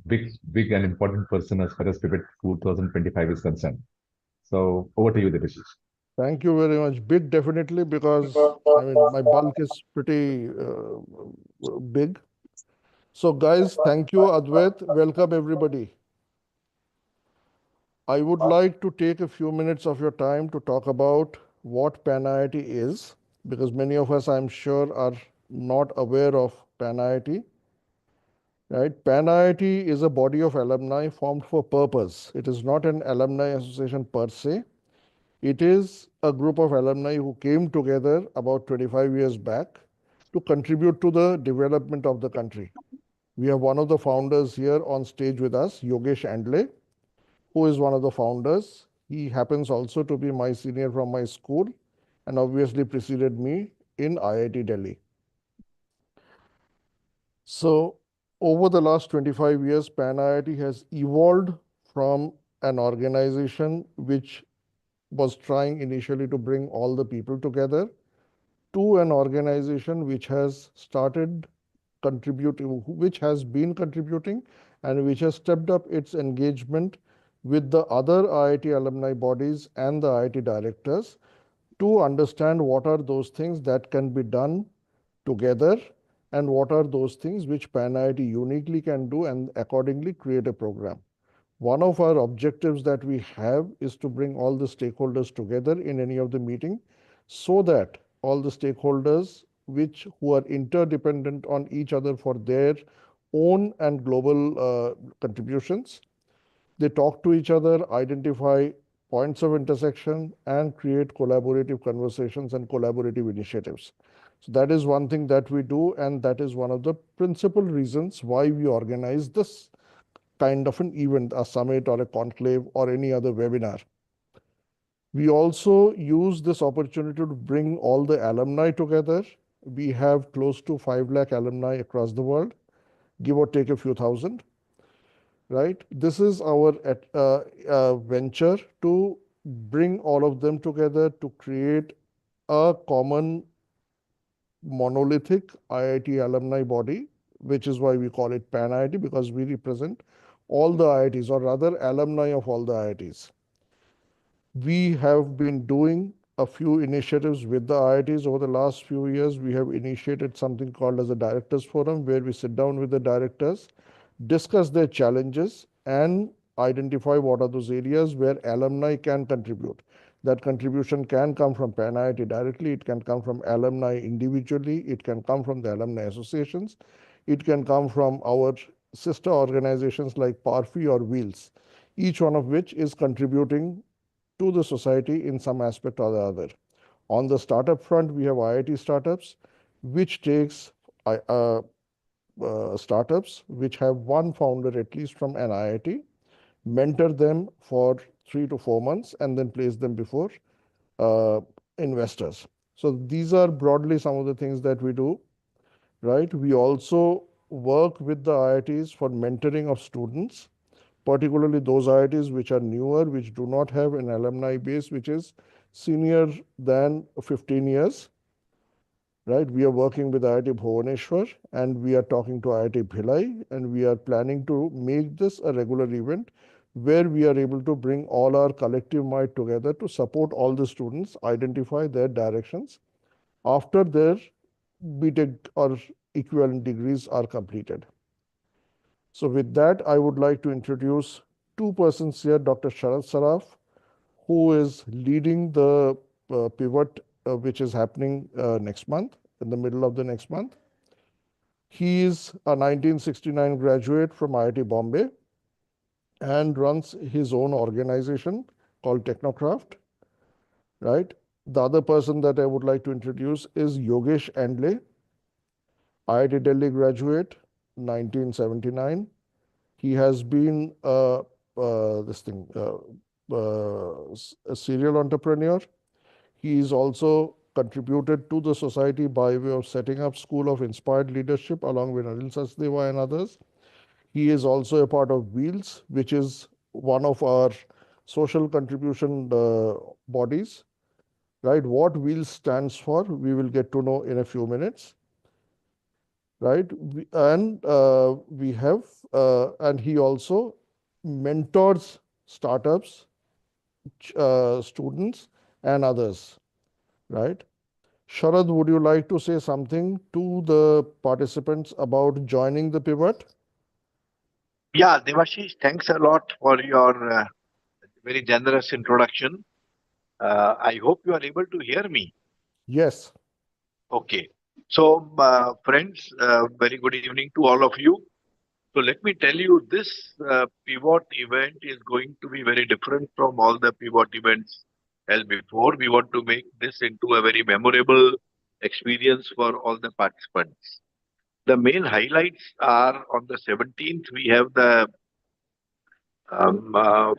big and important person as far as PIWOT 2025 is concerned. So over to you, Dinesh. Thank you very much. Big, definitely, because I mean, my bulk is pretty big. So, guys, thank you, Advait. Welcome, everybody. I would like to take a few minutes of your time to talk about what Pan IIT is, because many of us, I'm sure, are not aware of Pan IIT. Right? Pan IIT is a body of alumni formed for purpose. It is not an alumni association per se. It is a group of alumni who came together about 25 years back to contribute to the development of the country. We have one of the founders here on stage with us, Yogesh Andle, who is one of the founders. He happens also to be my senior from my school and obviously preceded me in IIT Delhi. So over the last 25 years, Pan IIT has evolved from an organization which was trying initially to bring all the people together to an organization which has started contributing, which has been contributing, and which has stepped up its engagement with the other IIT alumni bodies and the IIT directors to understand what are those things that can be done together and what are those things which Pan IIT uniquely can do, and accordingly create a program. One of our objectives that we have is to bring all the stakeholders together in any of the meeting so that all the stakeholders who are interdependent on each other for their own and global contributions, they talk to each other, identify points of intersection, and create collaborative conversations and collaborative initiatives. So that is one thing that we do, and that is one of the principal reasons why we organize this kind of an event, a summit or a conclave or any other webinar. We also use this opportunity to bring all the alumni together. We have close to 5 lakh alumni across the world, give or take a few thousand, right? This is our venture to bring all of them together to create a common monolithic IIT alumni body, which is why we call it Pan IIT, because we represent all the IITs, or rather alumni of all the IITs. We have been doing a few initiatives with the IITs over the last few years. We have initiated something called as a Directors Forum, where we sit down with the directors, discuss their challenges, and identify what are those areas where alumni can contribute. That contribution can come from Pan IIT directly, it can come from alumni individually, it can come from the alumni associations, it can come from our sister organizations like PARFI or Wheels, each one of which is contributing to the society in some aspect or the other. On the startup front, we have IIT Startups, which takes startups which have one founder at least from an IIT, mentor them for 3 to 4 months, and then place them before investors. So these are broadly some of the things that we do, right? We also work with the IITs for mentoring of students, particularly those IITs which are newer, which do not have an alumni base which is senior than 15 years, right? We are working with IIT Bhubaneswar, and we are talking to IIT Bhilai, and we are planning to make this a regular event where we are able to bring all our collective might together to support all the students, identify their directions after their BTech or equivalent degrees are completed. So with that, I would like to introduce two persons here, Dr. Sharad Saraf, who is leading the PIWOT, which is happening next month, in the middle of the next month. He is a 1969 graduate from IIT Bombay and runs his own organization called Technocraft, right? The other person that I would like to introduce is Yogesh Andle, IIT Delhi graduate, 1979. He has been a serial entrepreneur. He is also contributed to the society by way of setting up School of Inspired Leadership along with Anil Sachdeva and others. He is also a part of Wheels, which is one of our social contribution bodies, right? What Wheels stands for, we will get to know in a few minutes, right? We have and he also mentors startups, students, and others, right? Sharad, would you like to say something to the participants about joining the pivot? Yeah, Devashish, thanks a lot for your very generous introduction. I hope you are able to hear me. Yes. Okay. So, friends, very good evening to all of you. So, let me tell you, this pivot event is going to be very different from all the pivot events held before. We want to make this into a very memorable experience for all the participants. The main highlights are on the 17th, we have the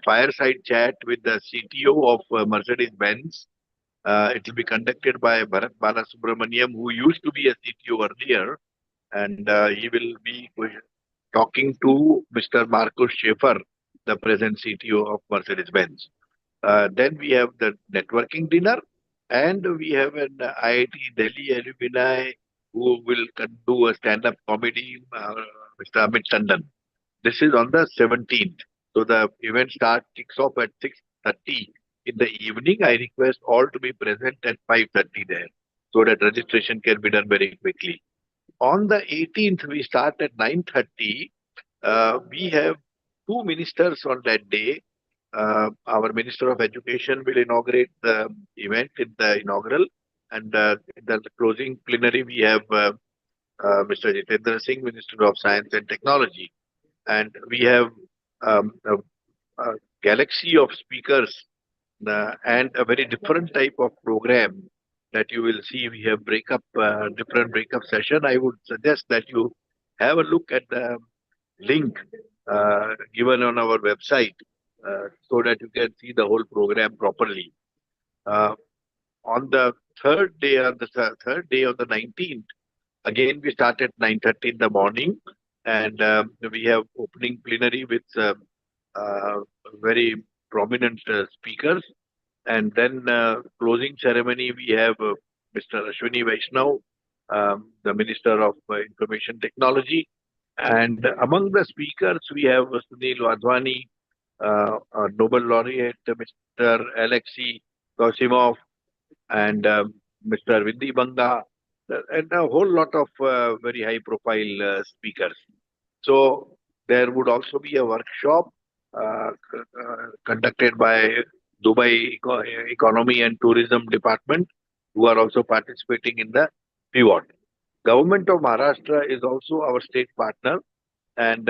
fireside chat with the CTO of Mercedes-Benz. It will be conducted by Bharat Balasubramaniam, who used to be a CTO earlier, and he will be talking to Mr. Markus Schaefer, the present CTO of Mercedes-Benz. Then we have the networking dinner, and we have an IIT Delhi alumni who will do a stand-up comedy, Mr. Amit Tandon. This is on the 17th. So the event kicks off at 6:30 in the evening. I request all to be present at 5:30 there so that registration can be done very quickly. On the 18th, we start at 9:30. We have two ministers on that day. Our Minister of Education will inaugurate the event in the inaugural, and in the closing plenary, we have Mr. Jitendra Singh, Minister of Science and Technology. And we have a galaxy of speakers and a very different type of program that you will see. We have different breakup session. I would suggest that you have a look at the link given on our website so that you can see the whole program properly. Uh, on the third day of the 19th, again we start at 9:30 in the morning, and we have opening plenary with uh, very prominent speakers. And then closing ceremony, we have Mr. Ashwini Vaishnav, the Minister of Information Technology. And among the speakers, we have Sunil Wadhwani, Nobel laureate, Mr. Alexei Kosimov, and Mr. Vindi Banga, and a whole lot of very high profile speakers. So there would also be a workshop conducted by Dubai Economy and Tourism Department, who are also participating in the PIWOT. Government of Maharashtra is also our state partner, and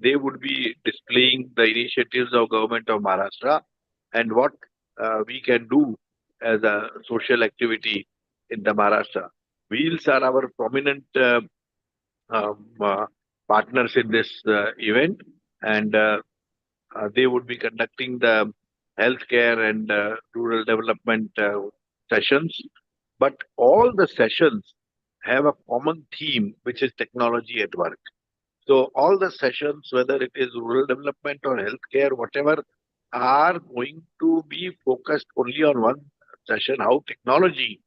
they would be displaying the initiatives of Government of Maharashtra and what we can do as a social activity in the Maharashtra. Wheels are our prominent um, uh, partners in this event, and they would be conducting the healthcare and rural development sessions. But all the sessions have a common theme, which is technology at work. So all the sessions, whether it is rural development or healthcare, whatever, are going to be focused only on one session: how technology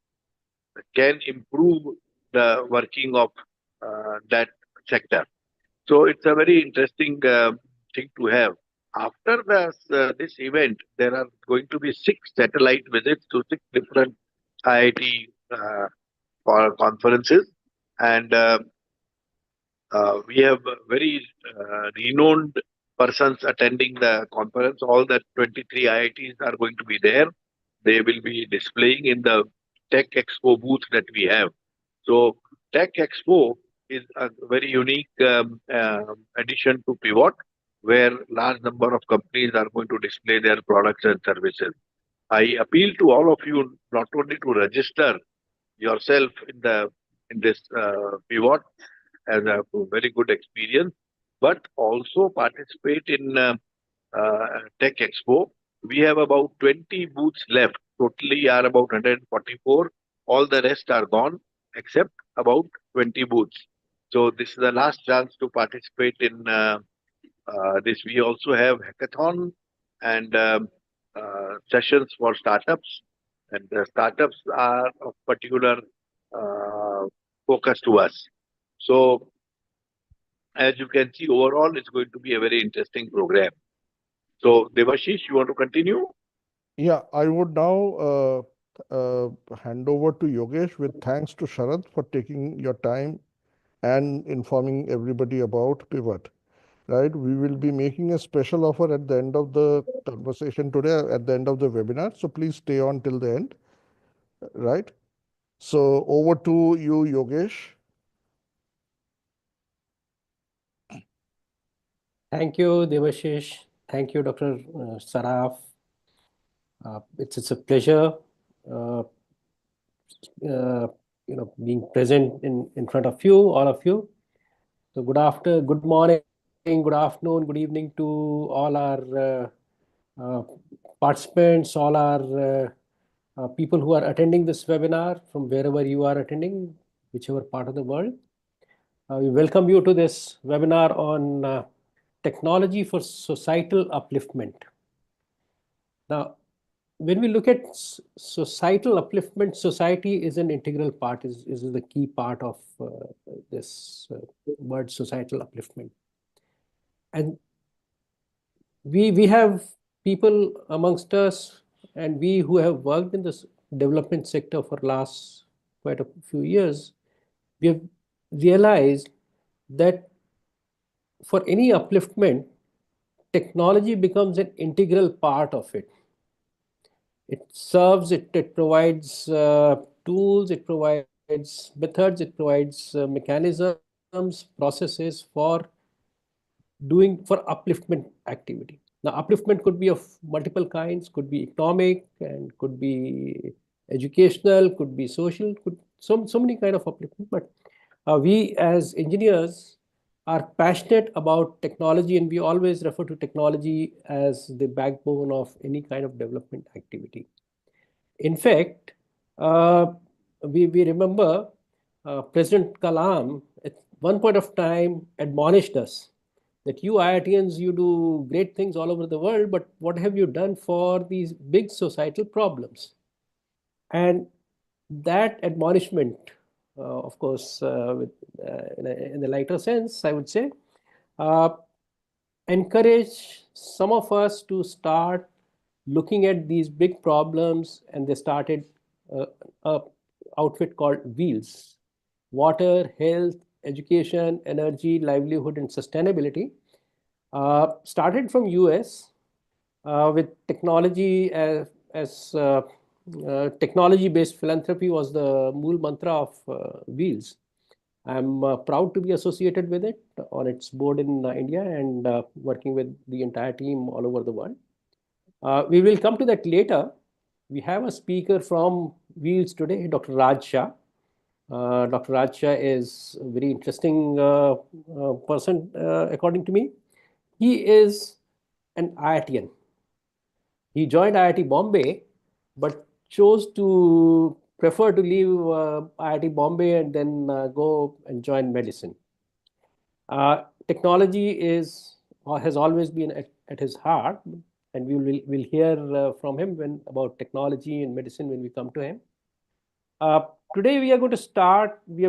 can improve the working of that sector. So it's a very interesting thing to have. After this event, there are going to be 6 satellite visits to 6 different IIT for conferences, and we have very renowned persons attending the conference. All the 23 IITs are going to be there. They will be displaying in the Tech Expo booth that we have. So Tech Expo is a very unique addition to PIWOT, where large number of companies are going to display their products and services. I appeal to all of you not only to register yourself in this PIWOT as a very good experience, but also participate in Tech Expo. We have about 20 booths left. Totally are about 144. All the rest are gone except about 20 booths. So this is the last chance to participate in this. We also have hackathon and sessions for startups, and the startups are of particular uh, focus to us. So as you can see, overall, it's going to be a very interesting program. So, Devashish, you want to continue? Yeah, I would now hand over to Yogesh with thanks to Sharad for taking your time and informing everybody about Pivot. Right, we will be making a special offer at the end of the conversation today, at the end of the webinar. So please stay on till the end. Right. So over to you, Yogesh. Thank you, Devashish. Thank you, Dr. Saraf. It's a pleasure, being present in front of you, all of you. So good morning, good afternoon, good evening to all our participants, all our people who are attending this webinar from wherever you are attending, whichever part of the world. We welcome you to this webinar on technology for societal upliftment. Now, when we look at societal upliftment, society is an integral part, is the key part of this word societal upliftment. And we have people amongst us, and we who have worked in this development sector for last quite a few years, we have realized that for any upliftment, technology becomes an integral part of it. It serves, it provides tools, it provides methods, it provides mechanisms, processes for upliftment activity. Now, upliftment could be of multiple kinds, could be economic, and could be educational, could be social, so many kind of upliftment. But we as engineers are passionate about technology, and we always refer to technology as the backbone of any kind of development activity. In fact, we remember President Kalam at one point of time admonished us that you IITians, you do great things all over the world, but what have you done for these big societal problems? And that admonishment, of course, in a lighter sense, I would say, encourage some of us to start looking at these big problems, and they started a outfit called WHEELS: water, health, education, energy, livelihood, and sustainability. Started from US with technology as technology-based philanthropy was the mool mantra of WHEELS. I'm proud to be associated with it on its board in India and working with the entire team all over the world. We will come to that later. We have a speaker from WHEELS today, Dr. Raj Shah. Dr. Raj Shah is a very interesting person, according to me. He is an IITian. He joined IIT Bombay, but chose to prefer to leave IIT Bombay and then go and join medicine. Technology has always been at his heart, and we'll hear from him about technology and medicine when we come to him. Today we are going to start. We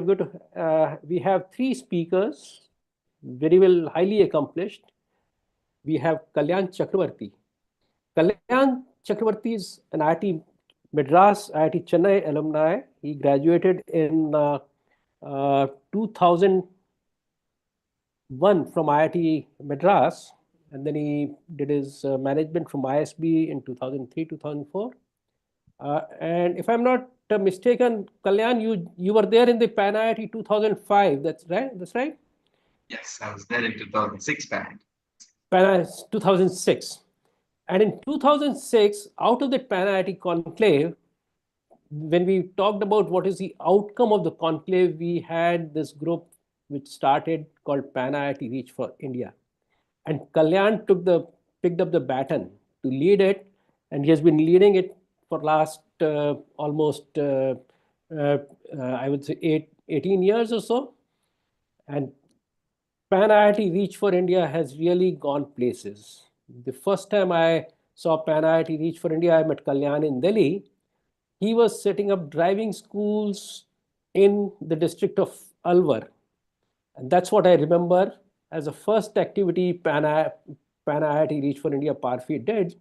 have three speakers, very well, highly accomplished. We have Kalyan Chakravarti. Kalyan Chakravarti is an IIT Madras, IIT Chennai alumni. He graduated in 2001 from IIT Madras, and then he did his management from ISB in 2003, 2004. And if I'm not mistaken, Kalyan, you were there in the Pan IIT 2005. That's right. That's right. Yes, I was there in 2006 Pan 2006. And in 2006, out of the Pan IIT conclave, when we talked about what is the outcome of the conclave, we had this group which started called Pan IIT Reach for India. And Kalyan picked up the baton to lead it, and he has been leading it for last almost, I would say, 18 years or so. And Pan IIT Reach for India has really gone places. The first time I saw Pan IIT Reach for India, I met Kalyan in Delhi. He was setting up driving schools in the district of Alwar. And that's what I remember. as a first activity Pan IIT Reach for India PARFI did.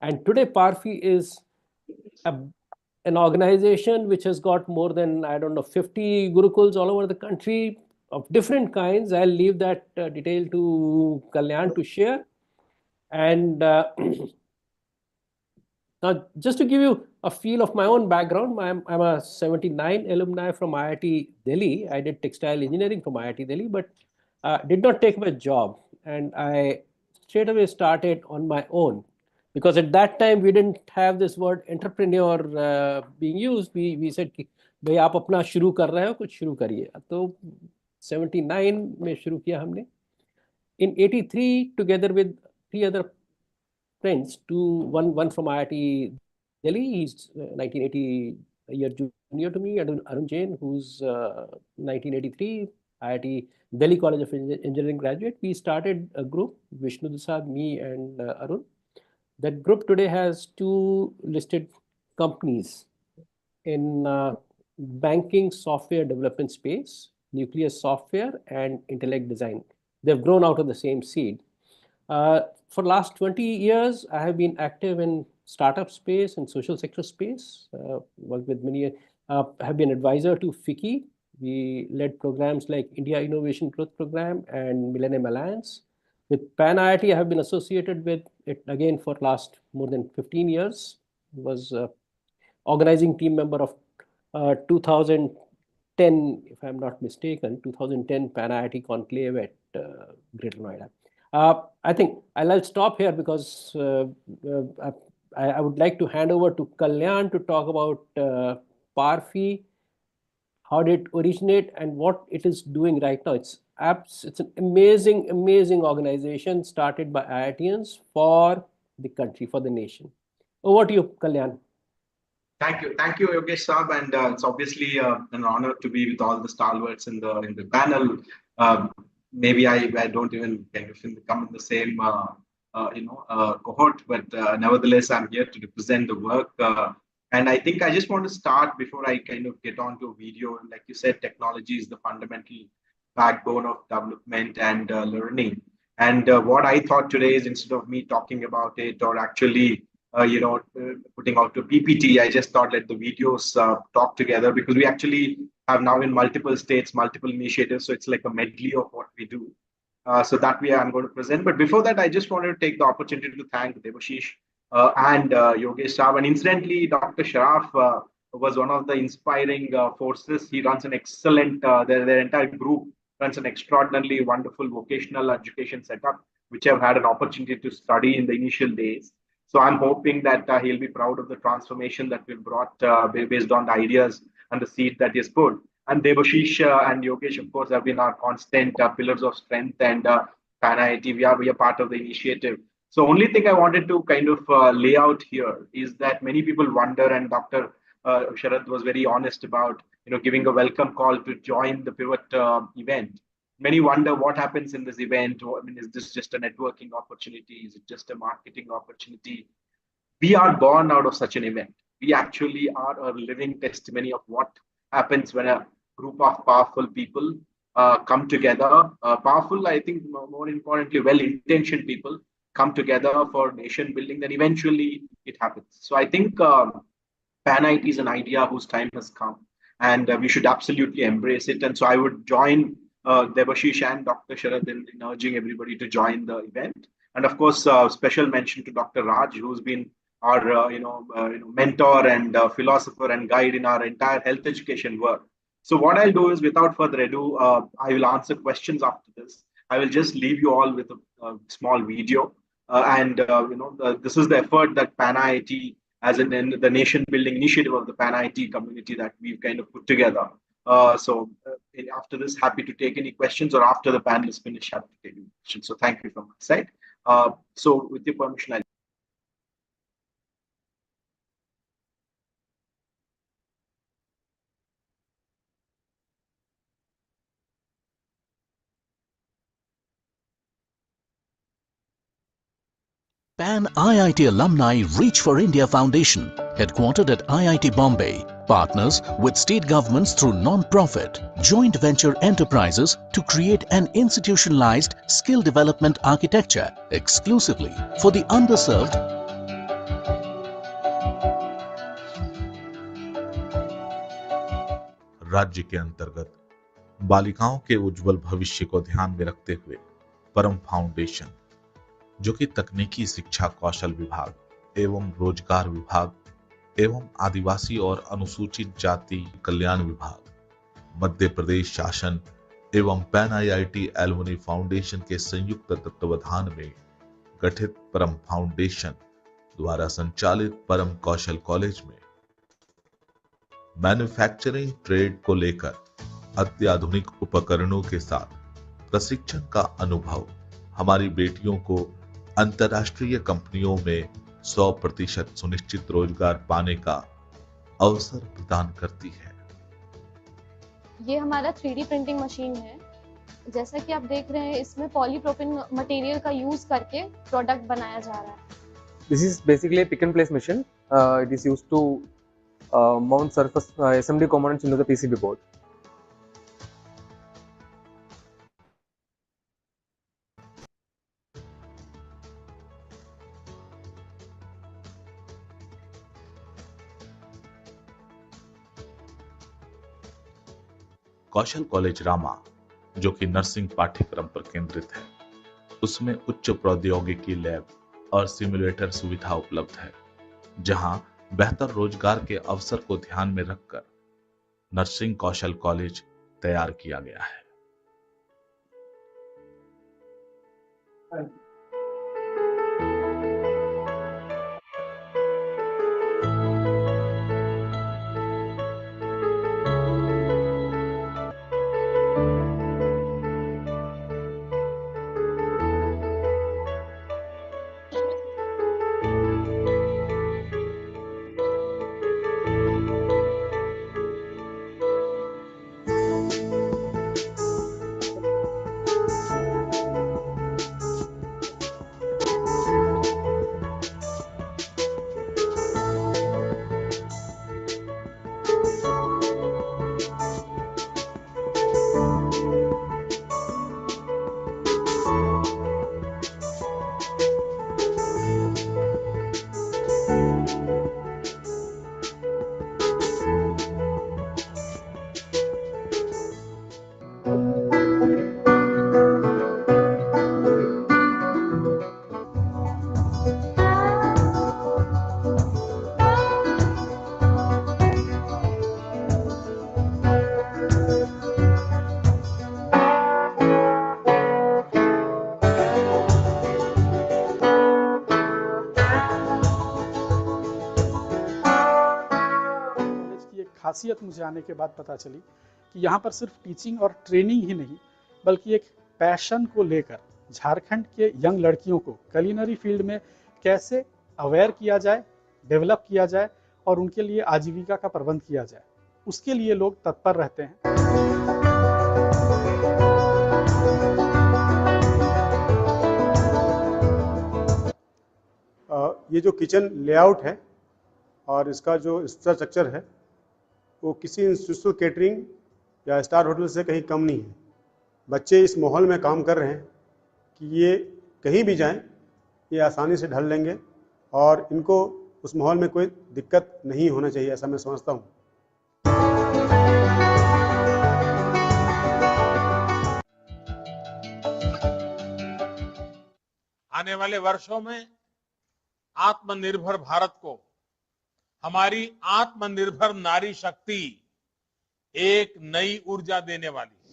And today PARFI is an organization which has got more than, I don't know, 50 gurukuls all over the country of different kinds. I'll leave that detail to Kalyan to share. And now, just to give you a feel of my own background, I'm a 79 alumni from IIT Delhi. I did textile engineering from IIT Delhi, but did not take my job. And I straight away started on my own. Because at that time, we didn't have this word entrepreneur being used. We said, भाई आप अपना शुरू कर रहे हो, कुछ शुरू करिए. तो 79 में शुरू किया हमने. In 83, together with 3 other friends, one from IIT Delhi, he's 1980, a year junior to me, Arun Jain, who's 1983, IIT Delhi College of Engineering graduate. We started a group, Vishnu Dusad, me and Arun. That group today has 2 listed companies in banking software development space, nucleus software and intellect design. They've grown out of the same seed. For last 20 years, I have been active in startup space and social sector space, worked with many, have been advisor to FICCI. We led programs like India Innovation Growth Program and Millennium Alliance. With Pan IIT, I have been associated with it again for last more than 15 years. Was organizing team member of 2010, if I'm not mistaken, 2010 Pan IIT Conclave at Greater Noida. I think I'll stop here because I would like to hand over to Kalyan to talk about PARFI, how did it originate and what it is doing right now. It's an amazing, amazing organization started by IITians for the country, for the nation. Over to you, Kalyan. Thank you, Yogesh Saab, and it's obviously an honor to be with all the stalwarts in the panel. Maybe I don't even kind of come in the same cohort, but nevertheless, I'm here to represent the work. And I think I just want to start before I kind of get on to a video. Like you said, technology is the fundamental backbone of development and learning. And what I thought today is, instead of me talking about it or actually putting out a PPT, I just thought let the videos talk together, because we actually have now in multiple states, multiple initiatives. So it's like a medley of what we do. So that way I'm going to present. But before that, I just wanted to take the opportunity to thank Debashish and Yogesh Saab. And incidentally, Dr. Sharaf was one of the inspiring forces. He runs an excellent, their entire group runs an extraordinarily wonderful vocational education setup, which I've had an opportunity to study in the initial days. So I'm hoping that he'll be proud of the transformation that we've brought based on the ideas and the seed that is put. And Debashish and Yogesh, of course, have been our constant pillars of strength, and Pan IIT, we are part of the initiative. So only thing I wanted to kind of lay out here is that many people wonder, and Dr. Sharad was very honest about giving a welcome call to join the PIWOT event. Many wonder what happens in this event. I mean, is this just a networking opportunity? Is it just a marketing opportunity? We are born out of such an event. We actually are a living testimony of what happens when a group of powerful people come together. Powerful, I think, more importantly, well-intentioned people come together for nation building. Then eventually it happens. So I think Pan IIT is an idea whose time has come, and we should absolutely embrace it. And so I would join Debashish and Dr. Sharad in urging everybody to join the event. And of course, special mention to Dr. Raj, who's been our mentor and philosopher and guide in our entire health education work. So what I'll do is, without further ado, I will answer questions after this. I will just leave you all with a small video. This is the effort that Pan IIT, as in the nation building initiative of the Pan IIT community, that we've kind of put together. After this, happy to take any questions, or after the panelists finish, happy to take any questions. So thank you from my side. So with your permission, Pan IIT Alumni Reach for India Foundation, headquartered at IIT Bombay, Partners with state governments through non-profit, joint venture enterprises to create an institutionalized skill development architecture exclusively for the underserved. राज्य के अंतर्गत बालिकाओं के उज्जवल भविष्य को ध्यान में रखते हुए परम फाउंडेशन, जो कि तकनीकी शिक्षा कौशल विभाग एवं रोजगार विभाग एवं आदिवासी और अनुसूचित जाति कल्याण विभाग, मध्य प्रदेश शासन एवं पैन IIT एलुमनी फाउंडेशन के संयुक्त तत्वावधान में गठित परम फाउंडेशन द्वारा संचालित परम कौशल कॉलेज में मैन्युफैक्चरिंग ट्रेड को लेकर अत्याधुनिक उपकरणों के साथ प्रशिक्षण का अनुभव हमारी बेटियों को अंतर्राष्ट्रीय कंपनियों में 100% सुनिश्चित रोजगार पाने का अवसर प्रदान करती है। ये हमारा 3D प्रिंटिंग मशीन है। जैसा कि आप देख रहे हैं, इसमें पॉलीप्रोपिन मटेरियल का यूज करके प्रोडक्ट बनाया जा रहा है। This is basically a pick and place machine. It is used to mount surface assembly components into the PCB board. Kaushal college Rama, जो कि नर्सिंग पाठ्यक्रम पर केंद्रित है, उसमें उच्च प्रौद्योगिकी लैब और सिमुलेटर सुविधा उपलब्ध है, जहां बेहतर रोजगार के अवसर को ध्यान में रखकर नर्सिंग कौशल कॉलेज तैयार किया गया है। खासियत मुझे आने के बाद पता चली कि यहाँ पर सिर्फ टीचिंग और ट्रेनिंग ही नहीं, बल्कि एक पैशन को लेकर झारखंड के यंग लड़कियों को कुलिनरी फील्ड में कैसे अवेयर किया जाए, डेवलप किया जाए और उनके लिए आजीविका का प्रबंध किया जाए, उसके लिए लोग तत्पर रहते हैं। ये जो किचन लेआउट है और इसका जो इंफ्रास्ट्रक्चर है वो किसी इंस्टीट्यूशनल केटरिंग या स्टार होटल से कहीं कम नहीं है। बच्चे इस माहौल में काम कर रहे हैं कि ये कहीं भी जाएं, ये आसानी से ढल लेंगे और इनको उस माहौल में कोई दिक्कत नहीं होना चाहिए, ऐसा मैं समझता हूँ। आने वाले वर्षों में आत्मनिर्भर भारत को हमारी आत्मनिर्भर नारी शक्ति एक नई ऊर्जा देने वाली है।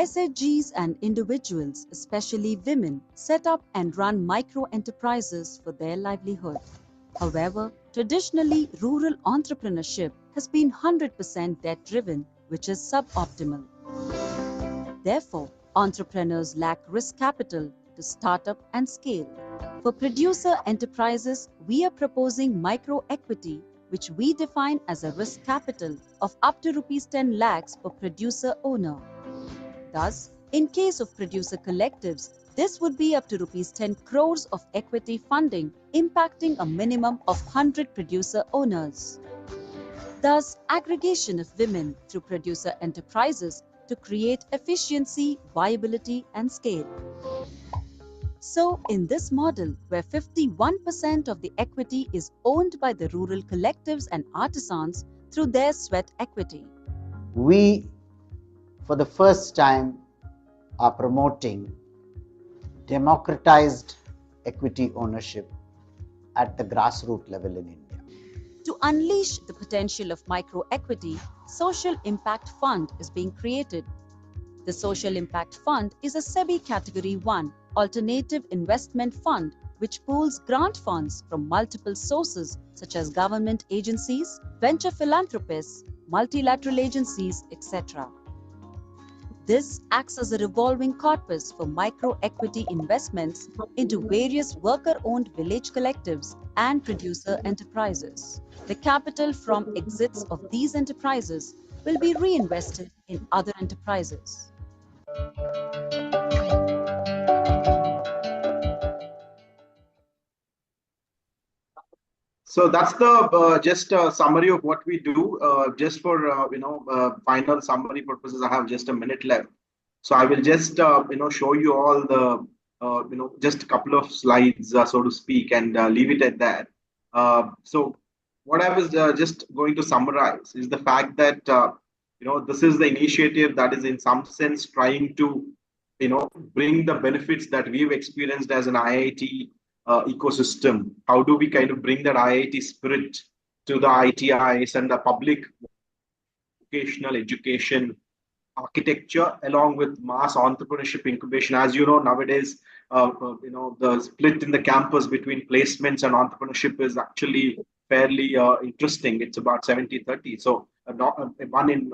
SHGs and individuals, especially women, set up and run micro enterprises for their livelihood. However, traditionally, rural entrepreneurship has been 100% debt-driven, which is suboptimal. Therefore, entrepreneurs lack risk capital to start up and scale. For producer enterprises, we are proposing micro equity, which we define as a risk capital of up to Rs 10 lakhs per producer owner. Thus, In case of producer collectives, this would be up to rupees 10 crores of equity funding, impacting a minimum of 100 producer owners. Thus, aggregation of women through producer enterprises to create efficiency, viability, and scale. So, in this model, where 51% of the equity is owned by the rural collectives and artisans through their sweat equity, we, for the first time, are promoting democratized equity ownership at the grassroots level in India. To unleash the potential of micro-equity, Social Impact Fund is being created. The Social Impact Fund is a SEBI Category 1 alternative investment fund which pools grant funds from multiple sources such as government agencies, venture philanthropists, multilateral agencies, etc. This acts as a revolving corpus for micro-equity investments into various worker-owned village collectives and producer enterprises. The capital from exits of these enterprises will be reinvested in other enterprises. So that's the just a summary of what we do. Just for final summary purposes, I have just a minute left. So I will just show you all the just a couple of slides, so to speak, and leave it at that. So what I was just going to summarize is the fact that this is the initiative that is in some sense trying to bring the benefits that we've experienced as an IIT ecosystem. How do we kind of bring that IIT spirit to the ITIs and the public vocational education architecture, along with mass entrepreneurship incubation? As you know, nowadays, the split in the campus between placements and entrepreneurship is actually fairly interesting. It's about 70-30. So one in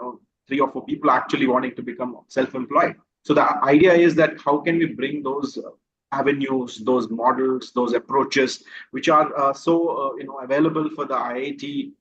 3 or 4 people actually wanting to become self-employed. So the idea is that how can we bring those avenues, those models, those approaches, which are available for the IIT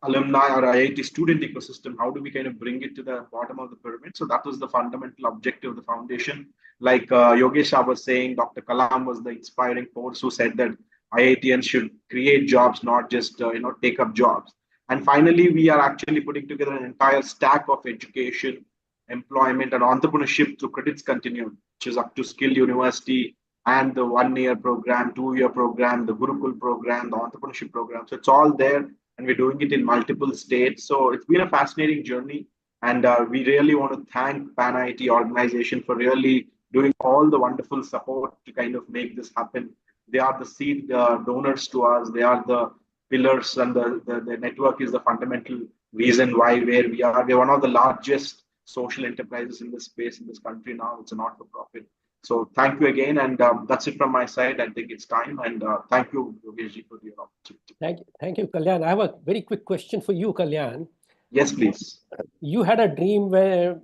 alumni or IIT student ecosystem? How do we kind of bring it to the bottom of the pyramid? So that was the fundamental objective of the foundation. Like Yogesh was saying, Dr. Kalam was the inspiring force who said that IITians should create jobs, not just take up jobs. And finally, we are actually putting together an entire stack of education, employment, and entrepreneurship through Credits Continuum, which is up to Skill University and the 1-year program, 2-year program, the Gurukul program, the entrepreneurship program. So it's all there, and we're doing it in multiple states. So it's been a fascinating journey, and we really want to thank Pan IIT organization for really doing all the wonderful support to kind of make this happen. They are the seed donors to us. They are the pillars, and the network is the fundamental reason why where we are. We're one of the largest social enterprises in this space in this country now. It's a not-for-profit. So thank you again, and that's it from my side. I think it's time, and thank you, Yogesh, for your opportunity. Thank you, Kalyan. I have a very quick question for you, Kalyan. Yes, please. You had a dream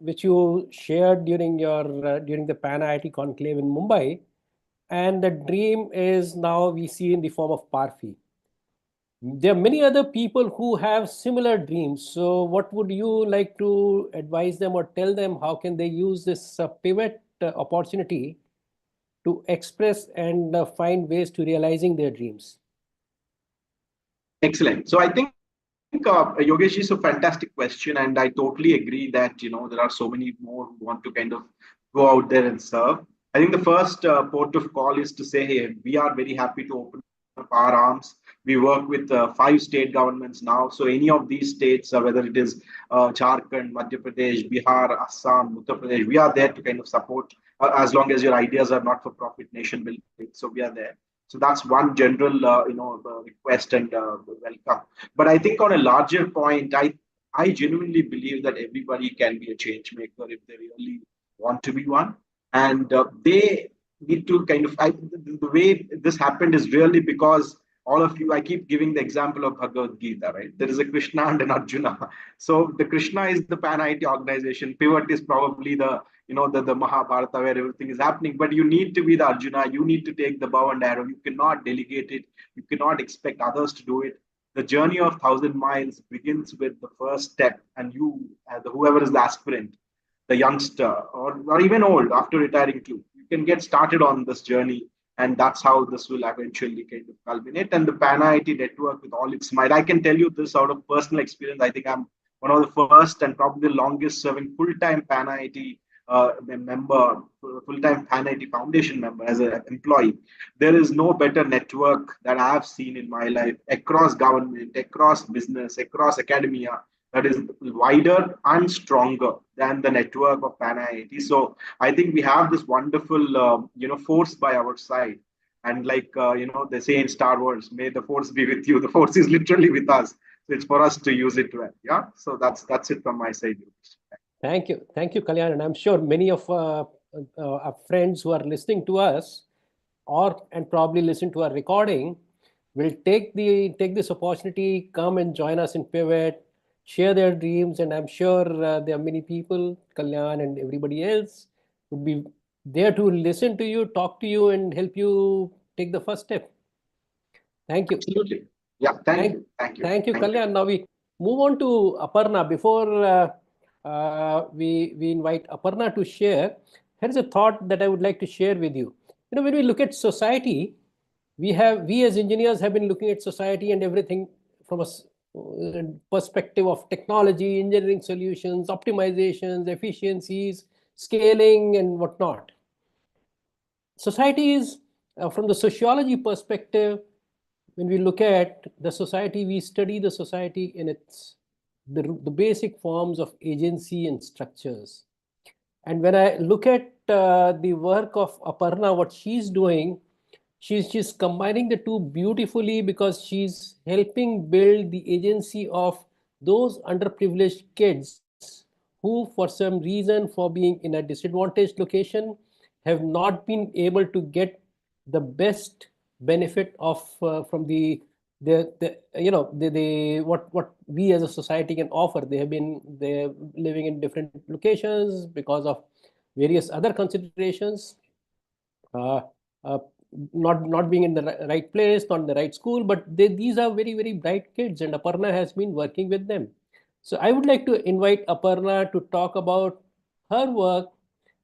which you shared during the Pan IIT conclave in Mumbai, and the dream is now we see in the form of Parfi. There are many other people who have similar dreams. So what would you like to advise them or tell them? How can they use this pivot opportunity to express and find ways to realizing their dreams? Excellent. So I think Yogesh is a fantastic question, and I totally agree that there are so many more who want to kind of go out there and serve. I think the first port of call is to say, hey, we are very happy to open up our arms. We work with 5 state governments now. So any of these states, whether it is Jharkhand, Madhya Pradesh, Bihar, Assam, Uttar Pradesh, we are there to kind of support as long as your ideas are not for profit nation building. So we are there. So that's one general request and welcome. But I think on a larger point, I genuinely believe that everybody can be a change maker if they really want to be one. And they need to kind of, the way this happened is really because all of you, I keep giving the example of Bhagavad Gita, right? There is a Krishna and an Arjuna. So the Krishna is the Pan IIT organization. PIWOT is probably the Mahabharata where everything is happening. But you need to be the Arjuna. You need to take the bow and arrow. You cannot delegate it. You cannot expect others to do it. The journey of 1,000 miles begins with the first step, and you, whoever is the aspirant, the youngster or even old after retiring too. You can get started on this journey, and that's how this will eventually kind of culminate. And the Pan IIT network with all its might, I can tell you this out of personal experience. I think I'm one of the first and probably the longest serving full-time Pan IIT member, full-time Pan IIT Foundation member as an employee. There is no better network that I have seen in my life across government, across business, across academia, that is wider and stronger than the network of Pan IIT. So I think we have this wonderful, force by our side. And like, they say in Star Wars, may the force be with you. The force is literally with us. So it's for us to use it well. Yeah. So that's it from my side. Thank you, Kalyan, and I'm sure many of our friends who are listening to us, and probably listen to our recording, will take this opportunity, come and join us in PIWOT, share their dreams, and I'm sure there are many people, Kalyan and everybody else, would be there to listen to you, talk to you, and help you take the first step. Thank you. Absolutely. Yeah. Thank you. Thank you, Kalyan. Now we move on to Aparna. Before we invite Aparna to share, here's a thought that I would like to share with you. You know, when we look at society, we as engineers have been looking at society and everything from a perspective of technology, engineering solutions, optimizations, efficiencies, scaling, and whatnot. Society is, from the sociology perspective, when we look at the society, we study the society in the basic forms of agency and structures. And when I look at the work of Aparna, what she's doing, she's combining the two beautifully, because she's helping build the agency of those underprivileged kids who, for some reason, for being in a disadvantaged location, have not been able to get the best benefit of from what we as a society can offer. They're living in different locations because of various other considerations, not being in the right place, not in the right school, but these are very, very bright kids, and Aparna has been working with them. So I would like to invite Aparna to talk about her work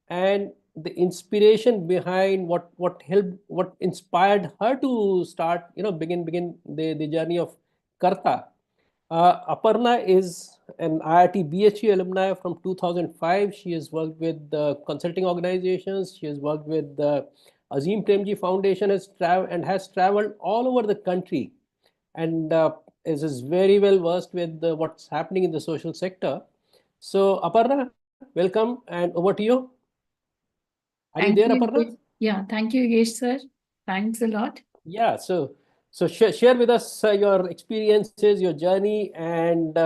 and the inspiration behind what inspired her to start, begin the journey of Karta. Aparna is an IIT BHU alumni from 2005. She has worked with consulting organizations. She has worked with the Azim Premji Foundation, has traveled all over the country, and is very well versed with what's happening in the social sector. So Aparna, welcome, and over to you. Are you there, Aparna? Yeah, thank you, Yogesh sir. Thanks a lot. Yeah, so share with us your experiences, your journey, and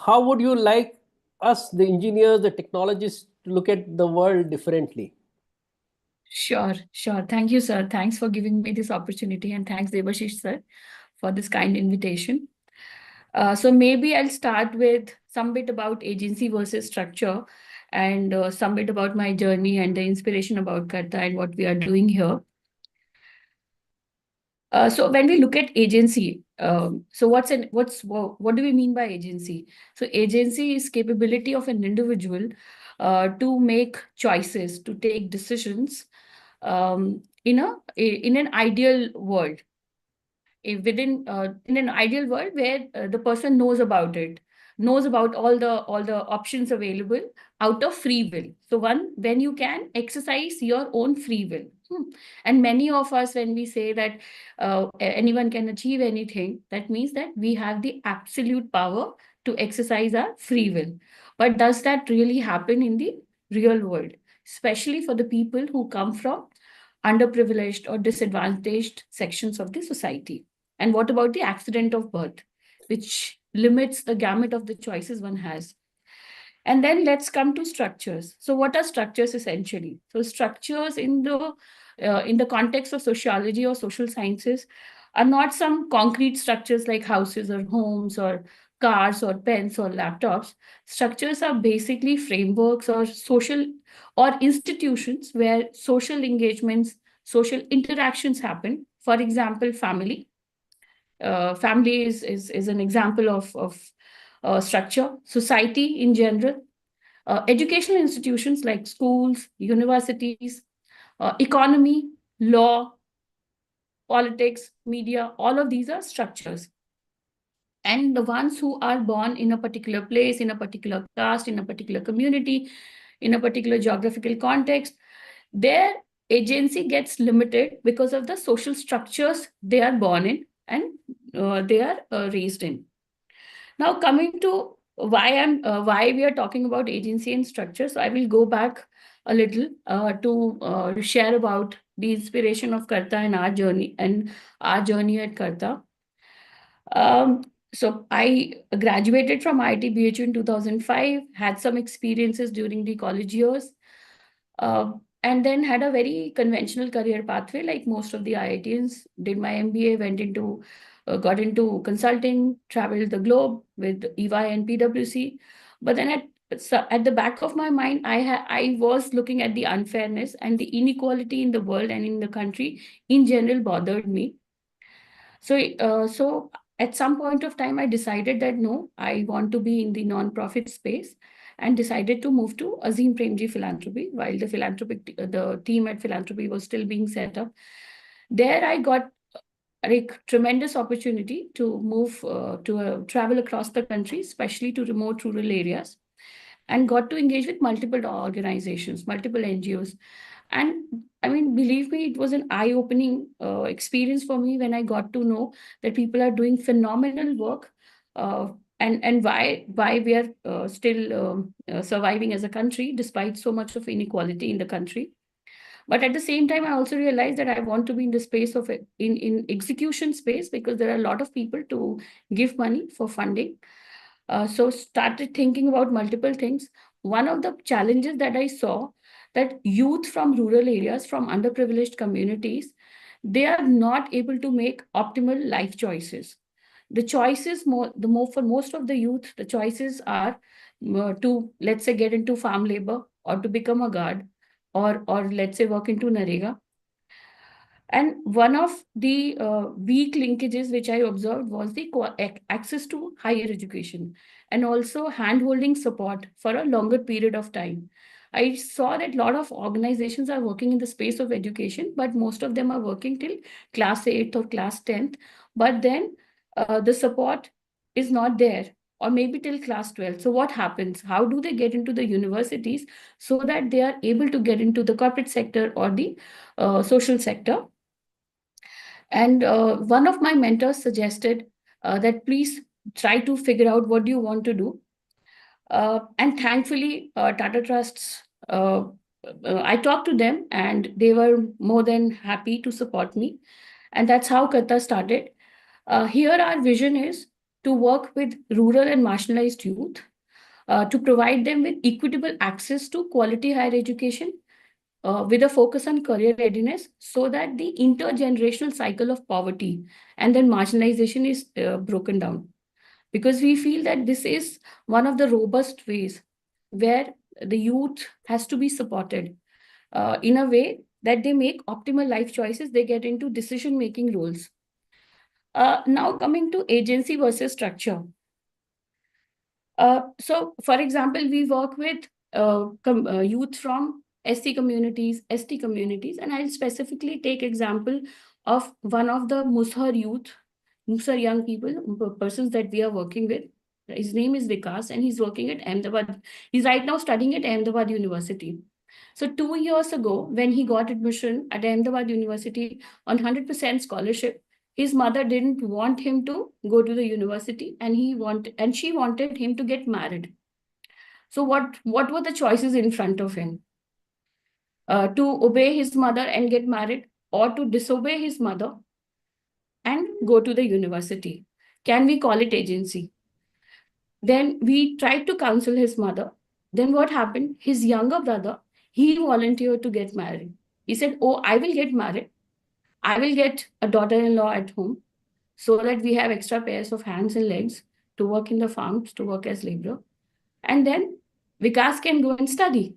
how would you like us, the engineers, the technologists, to look at the world differently? Sure. Thank you, sir. Thanks for giving me this opportunity, and thanks, Debashish sir, for this kind invitation. So maybe I'll start with some bit about agency versus structure, and some bit about my journey and the inspiration about Karta and what we are doing here. So when we look at agency, so what do we mean by agency? So agency is capability of an individual to make choices, to take decisions in an ideal world. In an ideal world where the person knows about it, knows about all the options available out of free will. So when you can exercise your own free will. And many of us, when we say that anyone can achieve anything, that means that we have the absolute power to exercise our free will. But does that really happen in the real world, especially for the people who come from underprivileged or disadvantaged sections of the society? And what about the accident of birth, which limits the gamut of the choices one has? And then let's come to structures. So what are structures essentially? So structures in the context of sociology or social sciences are not some concrete structures like houses or homes or cars or pens or laptops. Structures are basically frameworks or social or institutions where social engagements, social interactions happen. For example, family. Family is an example of structure. Society in general, educational institutions like schools, universities, economy, law, politics, media, all of these are structures. And the ones who are born in a particular place, in a particular caste, in a particular community, in a particular geographical context, their agency gets limited because of the social structures they are born in and they are raised in. Now, coming to why we are talking about agency and structure, so I will go back a little to share about the inspiration of Karta and our journey at Karta. So I graduated from IIT BHU in 2005, had some experiences during the college years, and then had a very conventional career pathway like most of the IITians. Did my MBA, got into consulting, traveled the globe with EY and PwC. But then at the back of my mind, I was looking at the unfairness and the inequality in the world and in the country in general bothered me. So at some point of time, I decided that no, I want to be in the non-profit space and decided to move to Azim Premji Philanthropy while the team at Philanthropy was still being set up. There I got a tremendous opportunity to move travel across the country, especially to remote rural areas, and got to engage with multiple organizations, multiple NGOs. And I mean, believe me, it was an eye-opening experience for me when I got to know that people are doing phenomenal work, and why we are still surviving as a country despite so much of inequality in the country. But at the same time, I also realized that I want to be in the space of in execution space, because there are a lot of people to give money for funding. So started thinking about multiple things. One of the challenges that I saw, that youth from rural areas, from underprivileged communities, they are not able to make optimal life choices. The choices for most of the youth, the choices are to, let's say, get into farm labor or to become a guard, or let's say work into Narega. And one of the weak linkages which I observed was the access to higher education and also hand-holding support for a longer period of time. I saw that a lot of organizations are working in the space of education, but most of them are working till class 8th or class 10th. But then the support is not there, or maybe till class 12th. So what happens? How do they get into the universities so that they are able to get into the corporate sector or the social sector? And one of my mentors suggested that please try to figure out what do you want to do. And thankfully, Tata Trusts, I talked to them and they were more than happy to support me. And that's how Katha started. Here our vision is to work with rural and marginalized youth, to provide them with equitable access to quality higher education, with a focus on career readiness, so that the intergenerational cycle of poverty and then marginalization is broken down. Because we feel that this is one of the robust ways where the youth has to be supported in a way that they make optimal life choices, they get into decision-making roles. Now coming to agency versus structure. So, for example, we work with youth from SC communities, ST communities, and I'll specifically take example of one of the Musar young people, persons that we are working with. His name is Vikas, and he's working at Ahmedabad. He's right now studying at Ahmedabad University. So 2 years ago, when he got admission at Ahmedabad University on 100% scholarship, his mother didn't want him to go to the university, and she wanted him to get married. So what were the choices in front of him? To obey his mother and get married, or to disobey his mother and go to the university? Can we call it agency? Then we tried to counsel his mother. Then what happened? His younger brother, he volunteered to get married. He said, oh, I will get married. I will get a daughter-in-law at home, so that we have extra pairs of hands and legs to work in the farms, to work as laborer. And then Vikas can go and study.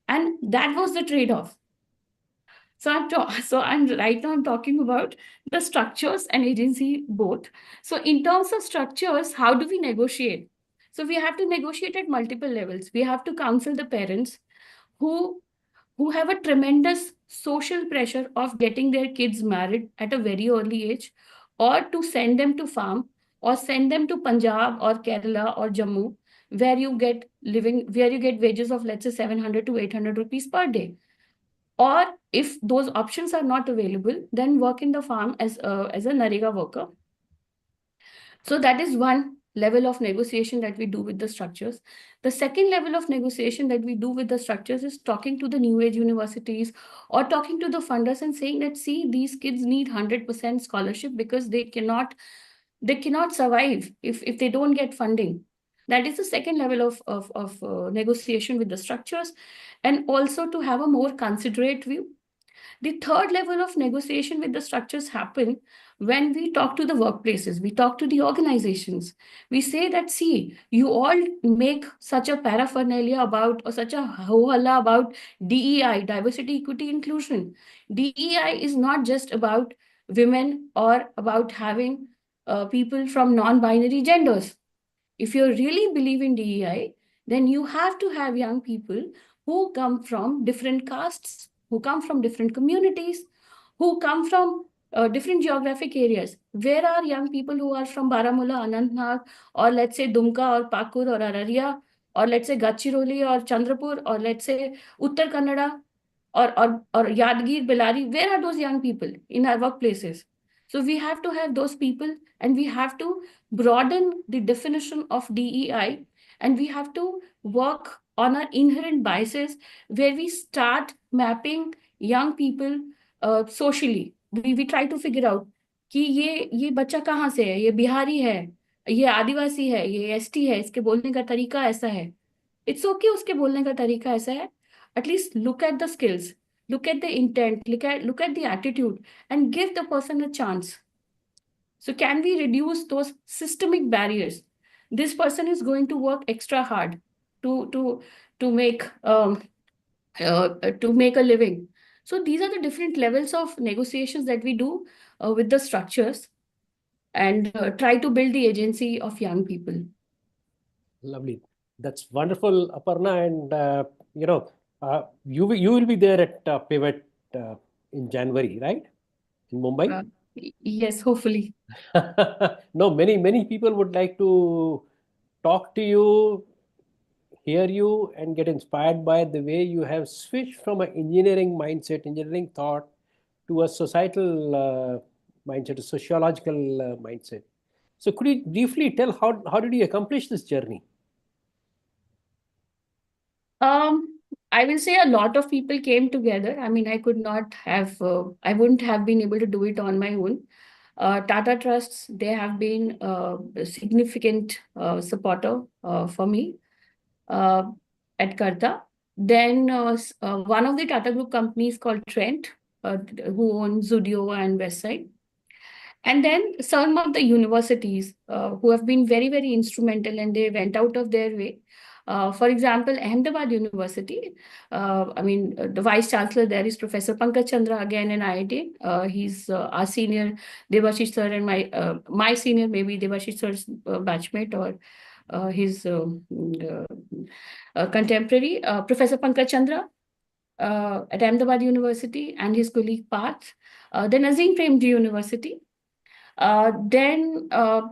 And that was the trade-off. So right now I'm talking about the structures and agency both. So in terms of structures, how do we negotiate? So we have to negotiate at multiple levels. We have to counsel the parents who have a tremendous social pressure of getting their kids married at a very early age, or to send them to farm, or send them to Punjab or Kerala or Jammu, where you get wages of, let's say, 700 to 800 rupees per day. Or if those options are not available, then work in the farm as a Narega worker. So that is one level of negotiation that we do with the structures. The second level of negotiation that we do with the structures is talking to the new age universities or talking to the funders and saying that, see, these kids need 100% scholarship because they cannot survive if they don't get funding. That is the second level of negotiation with the structures, and also to have a more considerate view. The third level of negotiation with the structures happen when we talk to the workplaces, we talk to the organizations. We say that, see, you all make such a paraphernalia about, or such a ho-halla about DEI, diversity, equity, inclusion. DEI is not just about women or about having people from non-binary genders. If you really believe in DEI, then you have to have young people who come from different castes, who come from different communities, who come from different geographic areas. Where are young people who are from Baramulla, Anantnag, or let's say Dumka or Pakur or Araria, or let's say Gachiroli or Chandrapur, or let's say Uttar Kannada, or Yadgir, Bellary? Where are those young people in our workplaces? So we have to have those people, and we have to broaden the definition of DEI, and we have to work on our inherent biases, where we start mapping young people socially. We try to figure out कि ये बच्चा कहाँ से है, ये बिहारी है, ये आदिवासी है, ये एसटी है, इसके बोलने का तरीका ऐसा है. इट्स ओके उसके बोलने का तरीका ऐसा है. At least look at the skills, look at the intent, look at the attitude, and give the person a chance. So can we reduce those systemic barriers? This person is going to work extra hard to make a living. So these are the different levels of negotiations that we do with the structures, and try to build the agency of young people. Lovely. That's wonderful, Aparna. And you will be there at PIWOT in January, right? In Mumbai. Yes, hopefully. No, many people would like to talk to you, hear you, and get inspired by the way you have switched from an engineering mindset, engineering thought, to a societal mindset, a sociological mindset. So could you briefly tell how did you accomplish this journey? I will say a lot of people came together. I mean, I wouldn't have been able to do it on my own. Tata Trusts, they have been a significant supporter for me at Karta. Then one of the Tata Group companies called Trent, who owns Zudio and Westside. And then some of the universities who have been very, very instrumental, and they went out of their way. For example, Ahmedabad University, the Vice Chancellor there is Professor Pankaj Chandra, again in IIT. He's our senior, Debashish sir, and my senior, maybe Debashish sir's batchmate, or his contemporary, Professor Pankaj Chandra at Ahmedabad University, and his colleague Parth. Then Azim Premji University. Then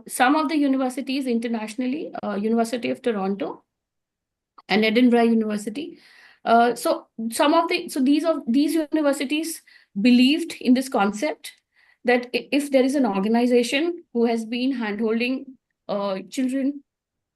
some of the universities internationally, University of Toronto and Edinburgh University. So these universities believed in this concept that if there is an organization who has been handholding children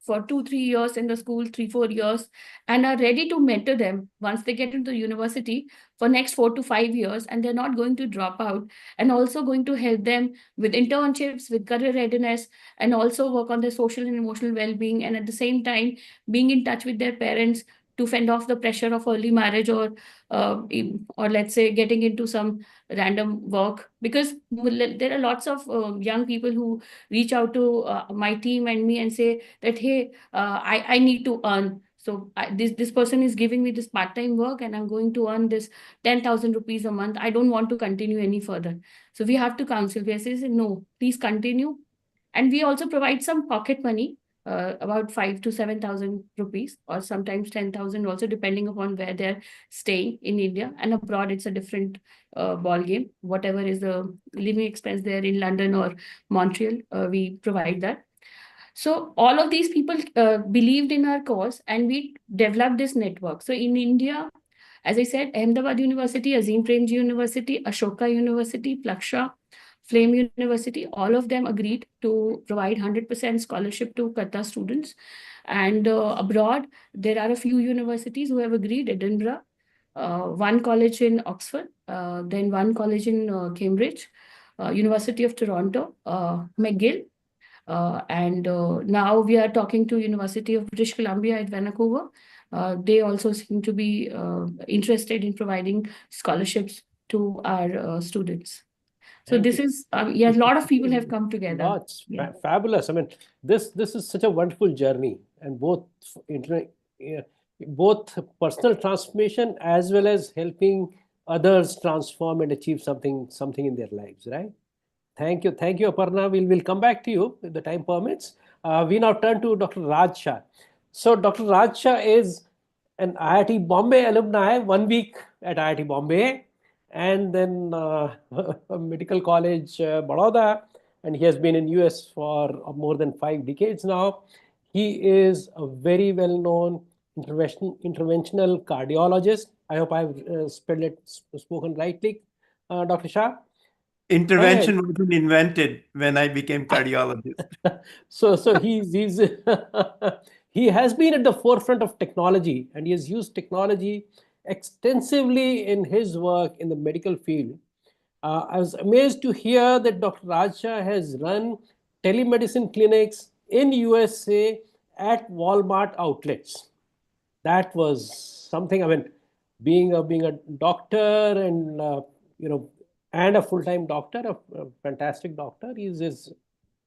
for 2-3 years in the school, 3-4 years, and are ready to mentor them once they get into the university for next 4 to 5 years, and they're not going to drop out, and also going to help them with internships, with career readiness, and also work on their social and emotional well-being, and at the same time being in touch with their parents to fend off the pressure of early marriage, or let's say getting into some random work. Because there are lots of young people who reach out to my team and me and say that, hey, I need to earn. So this person is giving me this part-time work, and I'm going to earn this 10,000 rupees a month. I don't want to continue any further. So we have to counsel. We say, no, please continue. And we also provide some pocket money about 5 to 7,000 rupees, or sometimes 10,000 also, depending upon where they're staying in India. And abroad, it's a different ball game. Whatever is the living expense there in London or Montreal, we provide that. So all of these people believed in our cause, and we developed this network. So in India, as I said, Ahmedabad University, Azim Premji University, Ashoka University, Plaksha, Flame University, all of them agreed to provide 100% scholarship to Qatar students. And abroad, there are a few universities who have agreed: Edinburgh, one college in Oxford, then one college in Cambridge, University of Toronto, McGill, and now we are talking to University of British Columbia at Vancouver. They also seem to be interested in providing scholarships to our students. So Thank this you. is, yeah, a lot of people have come together. Lots, fabulous. I mean, this is such a wonderful journey, and both personal transformation as well as helping others transform and achieve something in their lives, right? Thank you, Aparna. We'll come back to you if the time permits. We now turn to Dr. Raj Shah. So Dr. Raj Shah is an IIT Bombay alumni, 1 week at IIT Bombay, and then Medical College Baroda, and he has been in US for more than 5 decades now. He is a very well-known interventional cardiologist. I hope I've spoken rightly, Dr. Shah. Intervention wasn't invented when I became cardiologist. So he's he has been at the forefront of technology, and he has used technology extensively in his work in the medical field. I was amazed to hear that Dr. Raja has run telemedicine clinics in USA at Walmart outlets. That was something. I mean, being a doctor and and a full-time doctor, a fantastic doctor, he's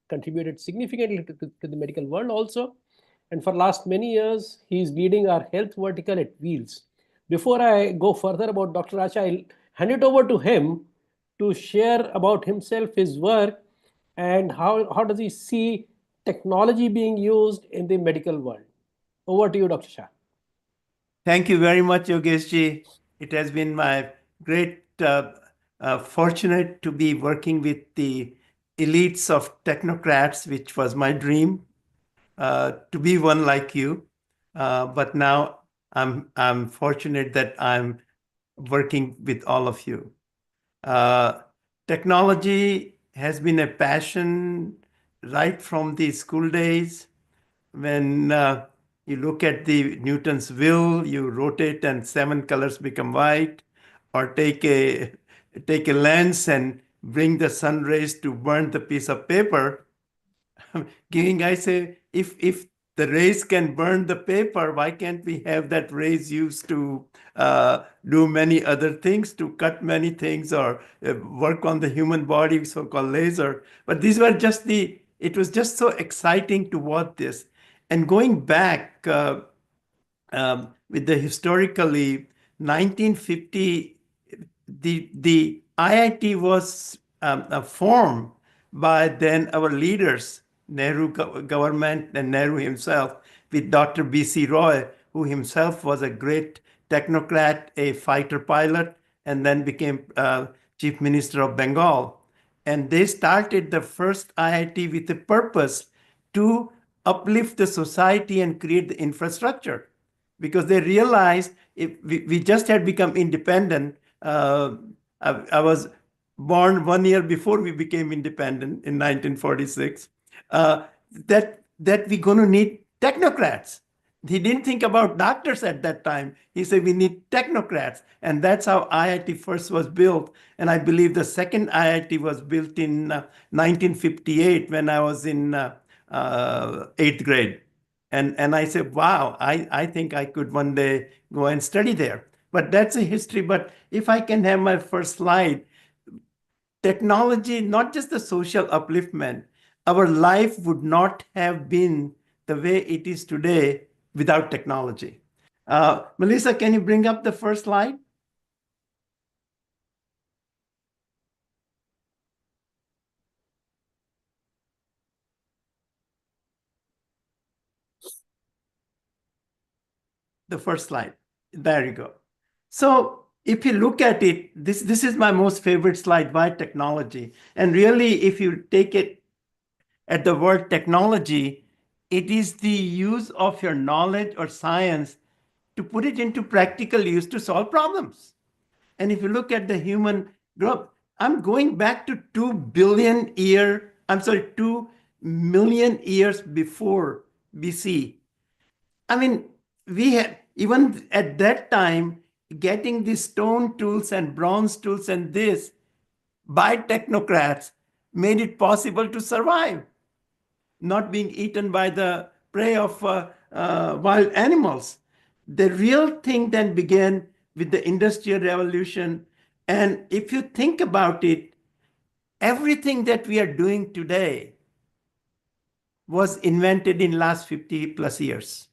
contributed significantly to the medical world also. And for last many years, he's leading our health vertical at Wheels. Before I go further about Dr. Raja, I'll hand it over to him to share about himself, his work, and how does he see technology being used in the medical world. Over to you, Dr. Shah. Thank you very much, Yogesh ji. It has been my great fortunate to be working with the elites of technocrats, which was my dream, to be one like you. But now I'm fortunate that I'm working with all of you. Technology has been a passion right from the school days. When you look at the Newton's will, you rotate and 7 colors become white, or take a lens and bring the sun rays to burn the piece of paper. I say, if the rays can burn the paper, why can't we have that rays used to do many other things, to cut many things, or work on the human body, so-called laser? But these were just it was just so exciting to watch this. And going back with the historically 1950, the IIT was formed by then our leaders, Nehru government and Nehru himself, with Dr. B.C. Roy, who himself was a great technocrat, a fighter pilot, and then became Chief Minister of Bengal. And they started the first IIT with a purpose to uplift the society and create the infrastructure, because they realized if we just had become independent. I was born 1 year before we became independent in 1946. That we're going to need technocrats. He didn't think about doctors at that time. He said we need technocrats, and that's how IIT first was built. And I believe the second IIT was built in 1958 when I was in 8th grade. And I said, wow, I think I could one day go and study there. But that's a history. But if I can have my first slide, technology, not just the social upliftment, our life would not have been the way it is today without technology. Melissa, can you bring up the first slide? the first slide. There you go. So if you look at it, this is my most favorite slide, by technology. And really, if you take it at the word technology, it is the use of your knowledge or science to put it into practical use to solve problems. And if you look at the human growth, I'm going back to 2 million years before BC. I mean, we had, even at that time, getting the stone tools and bronze tools and this by technocrats made it possible to survive, not being eaten by the prey of wild animals. The real thing then began with the Industrial Revolution. And if you think about it, everything that we are doing today was invented in last 50 plus years.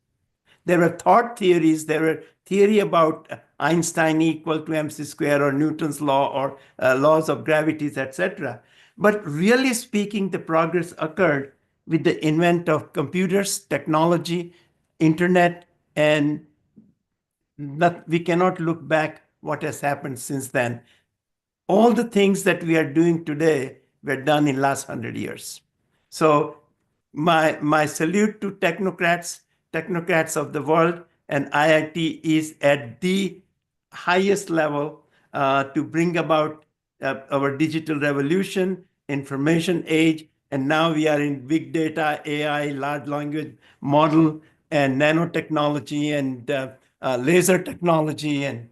There were thought theories. There were theory about Einstein equal to mc square or Newton's law or laws of gravities, etc. But really speaking, the progress occurred with the invent of computers, technology, internet, and we cannot look back what has happened since then. All the things that we are doing today were done in last 100 years. So my salute to technocrats of the world, and IIT is at the highest level to bring about our digital revolution, information age, and now we are in big data, AI, large language model, and nanotechnology, and laser technology, and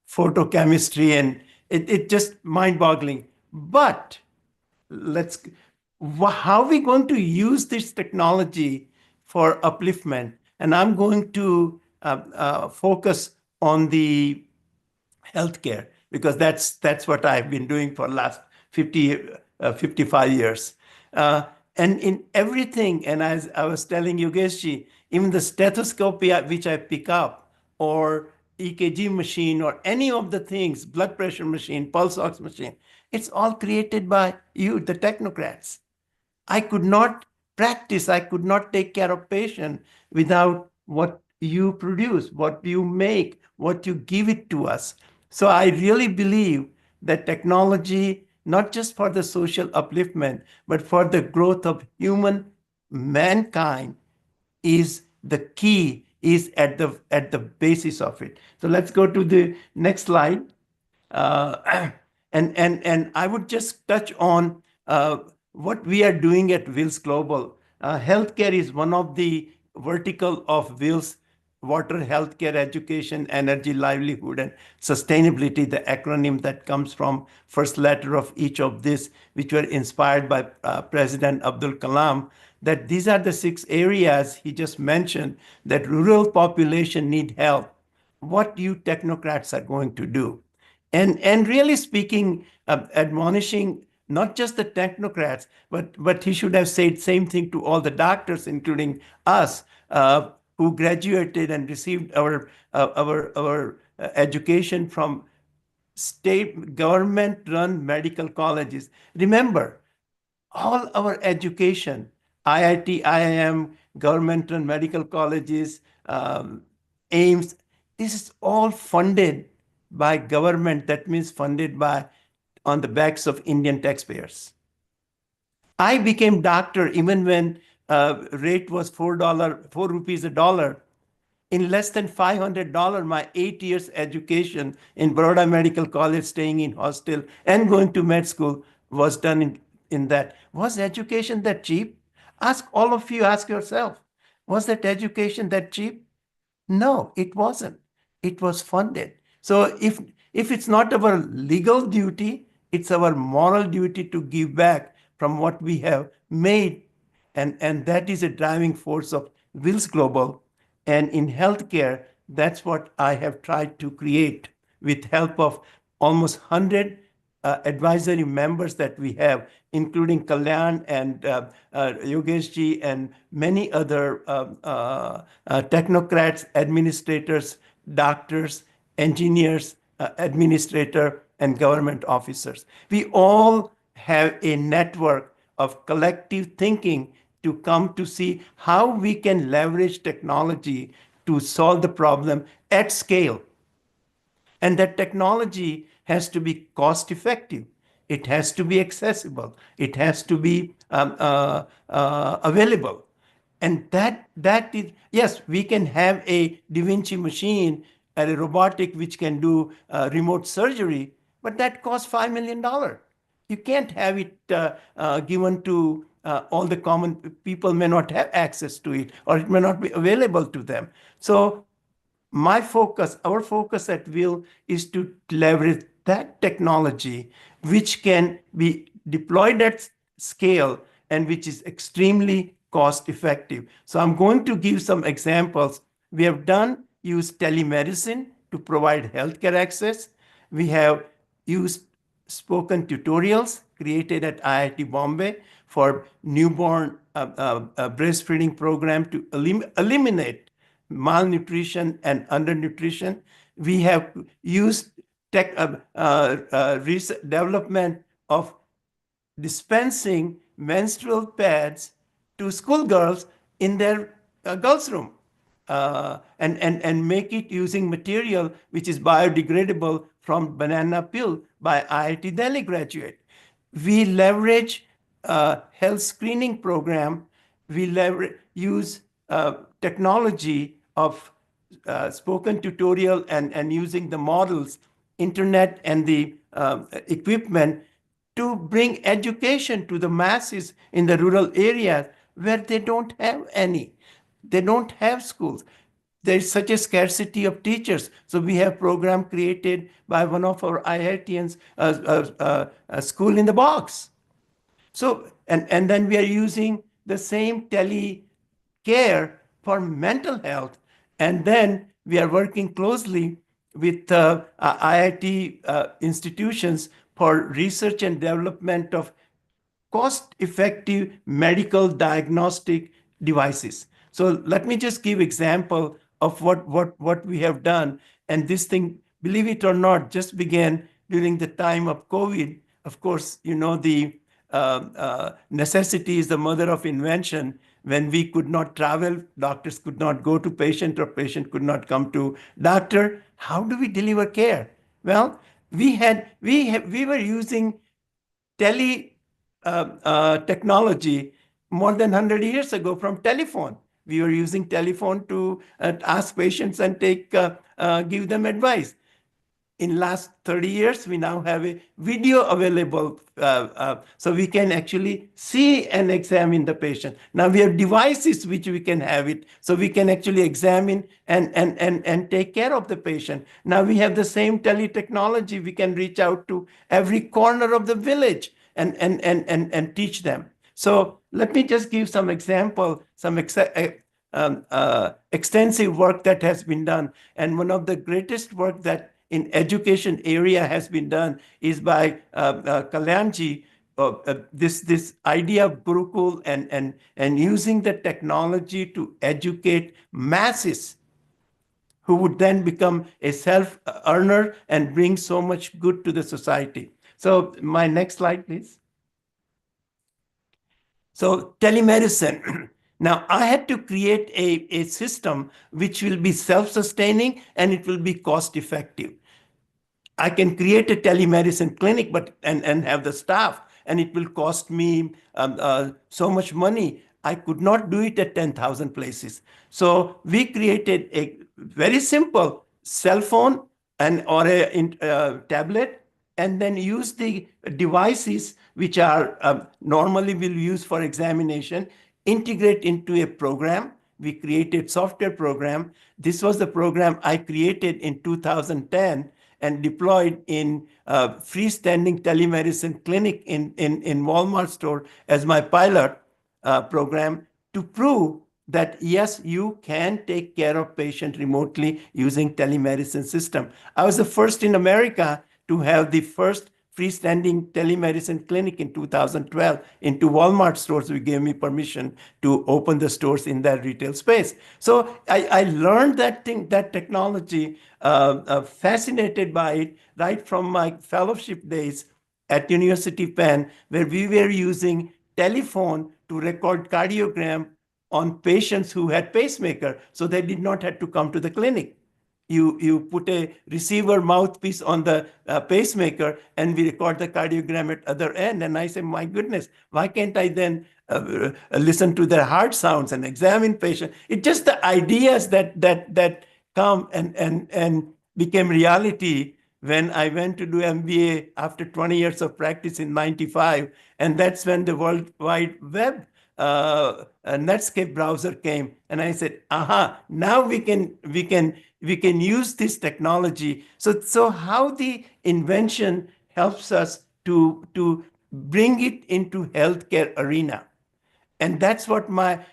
photochemistry, and it just mind-boggling. But how are we going to use this technology for upliftment? And I'm going to focus on the healthcare, because that's what I've been doing for the last 55 years. And in everything, and as I was telling Yogeshji, even the stethoscope which I pick up, or EKG machine, or any of the things, blood pressure machine, pulse ox machine, it's all created by you, the technocrats. I could not practice, I could not take care of patient without what you produce, what you make, what you give it to us. So I really believe that technology, not just for the social upliftment, but for the growth of mankind, is the key, is at the basis of it. So let's go to the next slide. And I would just touch on what we are doing at Wills Global. Healthcare is one of the vertical of Wills: water, healthcare, education, energy, livelihood, and sustainability, the acronym that comes from first letter of each of this, which were inspired by President Abdul Kalam, that these are the 6 areas he just mentioned that rural population need help. What you technocrats are going to do. And really speaking, admonishing not just the technocrats, but he should have said same thing to all the doctors, including us, who graduated and received our education from state government-run medical colleges. Remember, all our education, IIT, IIM, government-run medical colleges, AIMS, this is all funded by government. That means funded by on the backs of Indian taxpayers. I became doctor even when rate was $4 rupees a dollar. In less than $500, my 8 years education in Baroda Medical College, staying in hostel and going to med school, was done in that. Was education that cheap? Ask all of you, ask yourself, was that education that cheap? No, it wasn't. It was funded. So if it's not our legal duty, it's our moral duty to give back from what we have made. And that is a driving force of Wills Global. And in healthcare, that's what I have tried to create with help of almost 100 advisory members that we have, including Kalyan and Yogeshji and many other technocrats, administrators, doctors, engineers, administrator, and government officers. We all have a network of collective thinking to come to see how we can leverage technology to solve the problem at scale. And that technology has to be cost effective. It has to be accessible. It has to be available. And that is, yes, we can have a Da Vinci machine and a robotic which can do remote surgery, but that costs $5 million. You can't have it given to all the common people may not have access to it, or it may not be available to them. So our focus at Will is to leverage that technology which can be deployed at scale and which is extremely cost effective. So I'm going to give some examples. We have used telemedicine to provide healthcare access. We have used spoken tutorials created at IIT Bombay for newborn breastfeeding program to eliminate malnutrition and undernutrition. We have used development of dispensing menstrual pads to schoolgirls in their girls' room and make it using material which is biodegradable from banana peel by IIT Delhi graduate. We leverage health screening program. We use technology of spoken tutorial and using the models, internet and the equipment to bring education to the masses in the rural areas where they don't have any. They don't have schools. There's such a scarcity of teachers. So we have program created by one of our IITians, a school in the box. So, and then we are using the same telecare for mental health. And then we are working closely with IIT institutions for research and development of cost-effective medical diagnostic devices. So let me just give example of what we have done. And this thing, believe it or not, just began during the time of COVID. Of course, you know, the necessity is the mother of invention. When we could not travel, doctors could not go to patient or patient could not come to doctor. How do we deliver care? Well, we were using technology more than 100 years ago from telephone. We were using telephone to ask patients and give them advice. In last 30 years, we now have a video available, so we can actually see and examine the patient. Now we have devices which we can have it, so we can actually examine and take care of the patient. Now we have the same teletechnology. We can reach out to every corner of the village and teach them. So let me just give some example, some extensive work that has been done. And one of the greatest work that in education area has been done is by Kalyanji. This idea of Gurukul and using the technology to educate masses who would then become a self-earner and bring so much good to the society. So my next slide, please. So telemedicine. Now I had to create a system which will be self-sustaining and it will be cost-effective. I can create a telemedicine clinic, and have the staff, and it will cost me so much money. I could not do it at 10,000 places. So we created a very simple cell phone or a tablet, and then use the devices which are normally will use for examination, integrate into a program. We created software program. This was the program I created in 2010 and deployed in freestanding telemedicine clinic in Walmart store as my pilot program to prove that yes, you can take care of patient remotely using telemedicine system. I was the first in America to have the first freestanding telemedicine clinic in 2012 into Walmart stores. We gave me permission to open the stores in that retail space. So I learned that technology, fascinated by it right from my fellowship days at University Penn, where we were using telephone to record cardiogram on patients who had pacemaker, so they did not have to come to the clinic. You put a receiver mouthpiece on the pacemaker, and we record the cardiogram at other end. And I say, my goodness, why can't I then listen to their heart sounds and examine patient? It's just the ideas that come and became reality when I went to do MBA after 20 years of practice in 95. And that's when the World Wide Web Netscape browser came. And I said, aha, now we can use this technology. So how the invention helps us to bring it into healthcare arena. And that's what my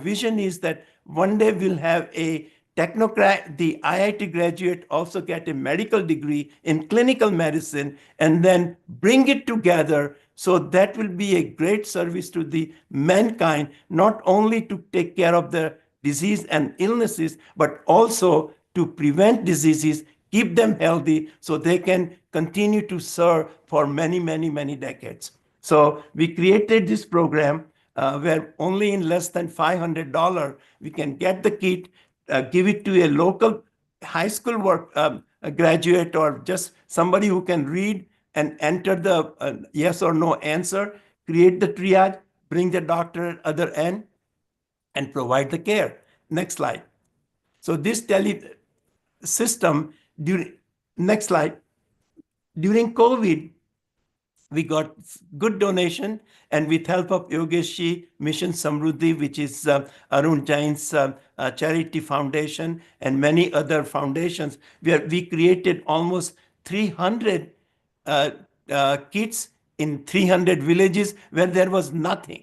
vision is, that one day we'll have a technocrat, the IIT graduate also get a medical degree in clinical medicine, and then bring it together. So that will be a great service to the mankind, not only to take care of the disease and illnesses, but also to prevent diseases, keep them healthy so they can continue to serve for many, many, many decades. So we created this program where only in less than $500, we can get the kit, give it to a local high school graduate or just somebody who can read and enter the yes or no answer, create the triage, bring the doctor at other end, and provide the care. Next slide. So this system, next slide. During COVID, we got good donation, and with help of Yogesh Mission Samruddhi, which is Arun Jain's charity foundation, and many other foundations, where we created almost 300 kits in 300 villages where there was nothing.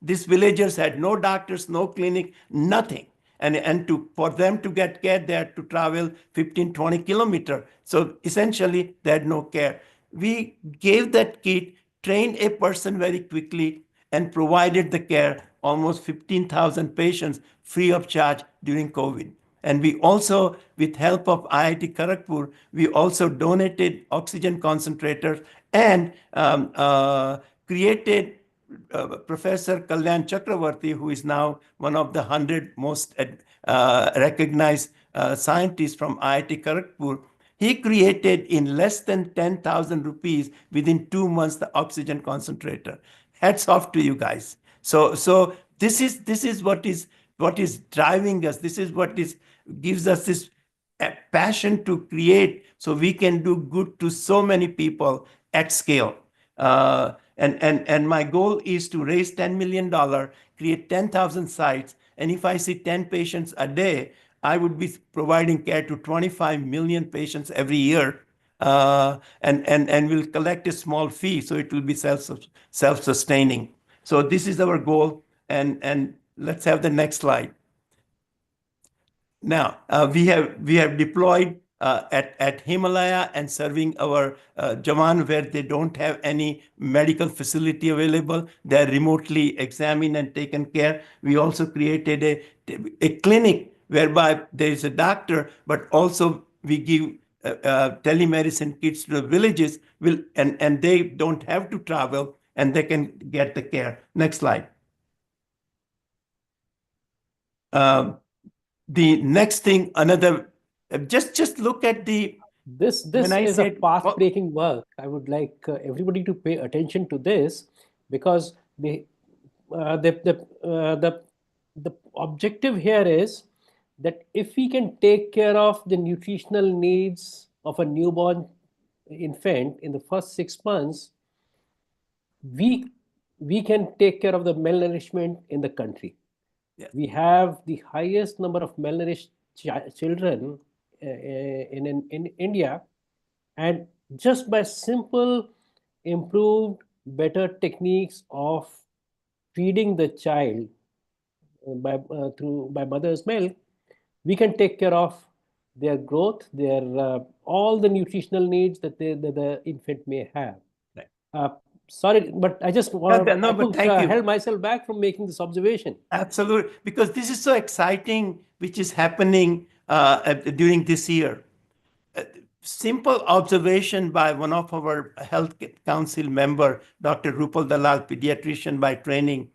These villagers had no doctors, no clinic, nothing. And for them to get care, they had to travel 15, 20 kilometers. So essentially, they had no care. We gave that kit, trained a person very quickly, and provided the care, almost 15,000 patients free of charge during COVID. And we also, with help of IIT Kharagpur, we also donated oxygen concentrators and created Professor Kalyan Chakravarti, who is now one of the 100 most recognized scientists from IIT Kharagpur. He created in less than 10,000 rupees within 2 months the oxygen concentrator. Hats off to you guys. So this is what is driving us. This is what gives us this passion to create, so we can do good to so many people at scale. And my goal is to raise $10 million, create 10,000 sites, and if I see 10 patients a day, I would be providing care to 25 million patients every year, and we'll collect a small fee, so it will be self-sustaining. So this is our goal, and let's have the next slide. Now, we have deployed at Himalaya and serving our Jawan where they don't have any medical facility available. They're remotely examined and taken care. We also created a clinic whereby there is a doctor, but also we give telemedicine kits to the villages, and they don't have to travel, and they can get the care. Next slide. The next thing, just look at this is a path-breaking work. I would like everybody to pay attention to this, because the objective here is that if we can take care of the nutritional needs of a newborn infant in the first 6 months, we can take care of the malnourishment in the country. Yeah. We have the highest number of malnourished children in India, and just by simple, improved, better techniques of feeding the child by mother's milk, we can take care of their growth, their all the nutritional needs that the infant may have. Right. Sorry, but I just want to held myself back from making this observation. Absolutely, because this is so exciting, which is happening during this year. Simple observation by one of our health council member, Dr. Rupal Dalal, pediatrician by training.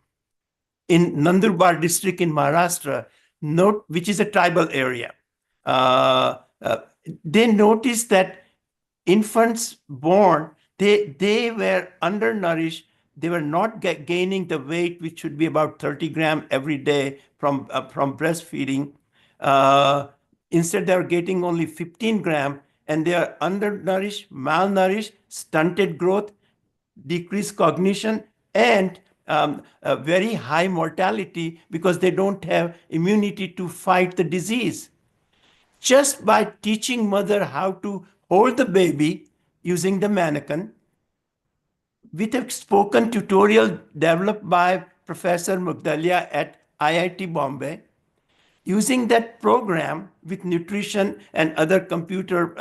in Nandurbar district in Maharashtra, which is a tribal area. They noticed that infants born, they were undernourished. They were not gaining the weight, which should be about 30 grams every day from breastfeeding. Instead, they are getting only 15 grams, and they are undernourished, malnourished, stunted growth, decreased cognition, and a very high mortality because they don't have immunity to fight the disease. Just by teaching mother how to hold the baby using the mannequin, with a spoken tutorial developed by Professor Mugdalia at IIT Bombay, using that program with nutrition and other computer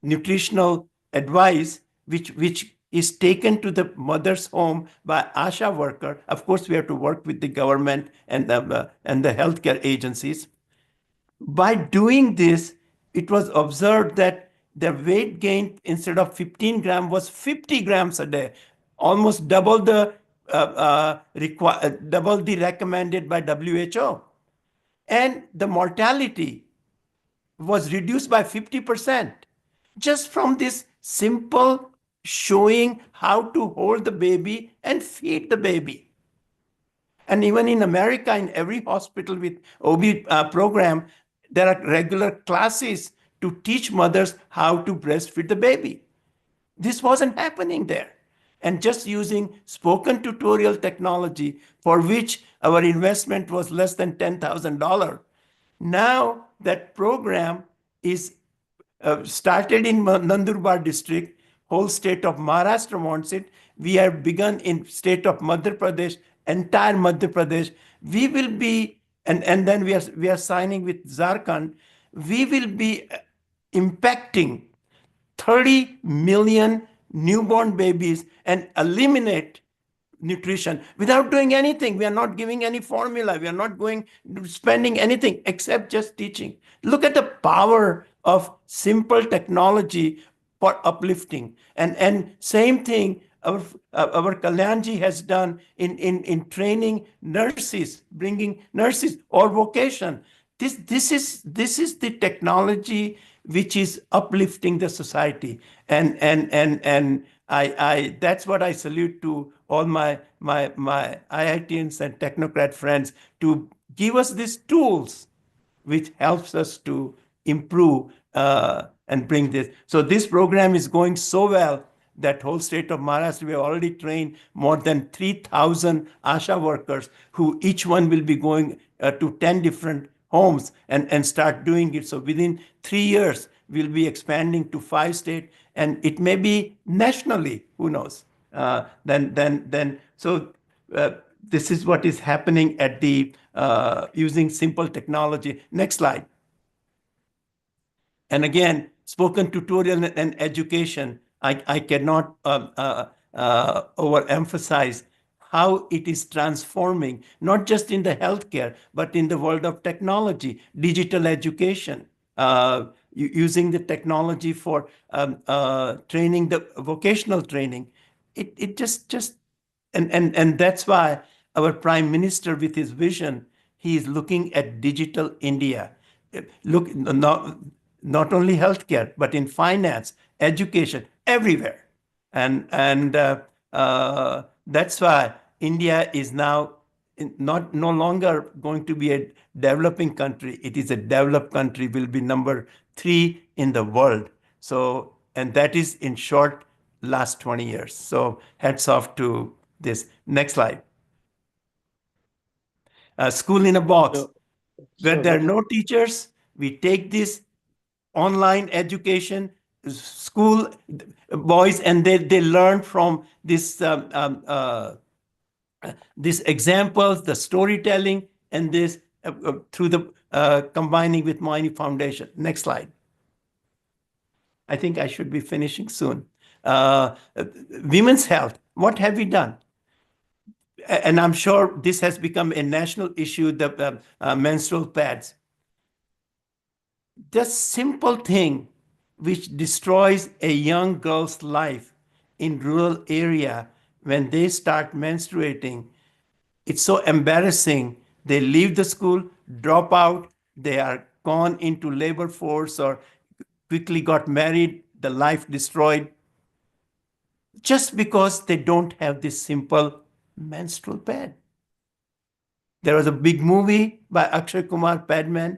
nutritional advice, which is taken to the mother's home by ASHA worker. Of course, we have to work with the government and the healthcare agencies. By doing this, it was observed that the weight gain instead of 15 grams was 50 grams a day, almost double the recommended by WHO. And the mortality was reduced by 50% just from this simple showing how to hold the baby and feed the baby. And even in America, in every hospital with OB program, there are regular classes to teach mothers how to breastfeed the baby. This wasn't happening there. And just using spoken tutorial technology, for which our investment was less than $10,000. Now that program is started in Nandurbar district, whole state of Maharashtra wants it. We have begun in state of Madhya Pradesh, entire Madhya Pradesh. We will be, and then we are signing with Jharkhand. We will be impacting 30 million newborn babies and eliminate nutrition without doing anything. We are not giving any formula. We are not spending anything except just teaching. Look at the power of simple technology for uplifting. And same thing our Kalyanji has done in training nurses, bringing nurses or vocation. This is the technology which is uplifting the society. And I that's what I salute to all my IITians and technocrat friends, to give us these tools which helps us to improve and bring this. So this program is going so well that whole state of Maharashtra, we have already trained more than 3,000 ASHA workers, who each one will be going to 10 different homes and start doing it. So within 3 years, we'll be expanding to 5 states, and it may be nationally, who knows? So this is what is happening at the using simple technology. Next slide. And again, spoken tutorial and education, I cannot overemphasize how it is transforming, not just in the healthcare, but in the world of technology, digital education, using the technology for training, the vocational training. It just and that's why our Prime Minister, with his vision, he is looking at digital India. Look, not only healthcare, but in finance, education, everywhere. And that's why India is now no longer going to be a developing country. It is a developed country, will be number 3 in the world. So, and that is in short last 20 years. So hats off to this. Next slide. School in a box. Where there are no teachers, we take this online education, school boys, and they learn from this these examples, the storytelling, and this through the combining with Moini Foundation. Next slide. I think I should be finishing soon. Women's health. What have we done? And I'm sure this has become a national issue, the menstrual pads. The simple thing which destroys a young girl's life in rural area, when they start menstruating, it's so embarrassing. They leave the school, drop out, they are gone into labor force or quickly got married, the life destroyed, just because they don't have this simple menstrual pad. There was a big movie by Akshay Kumar, Padman.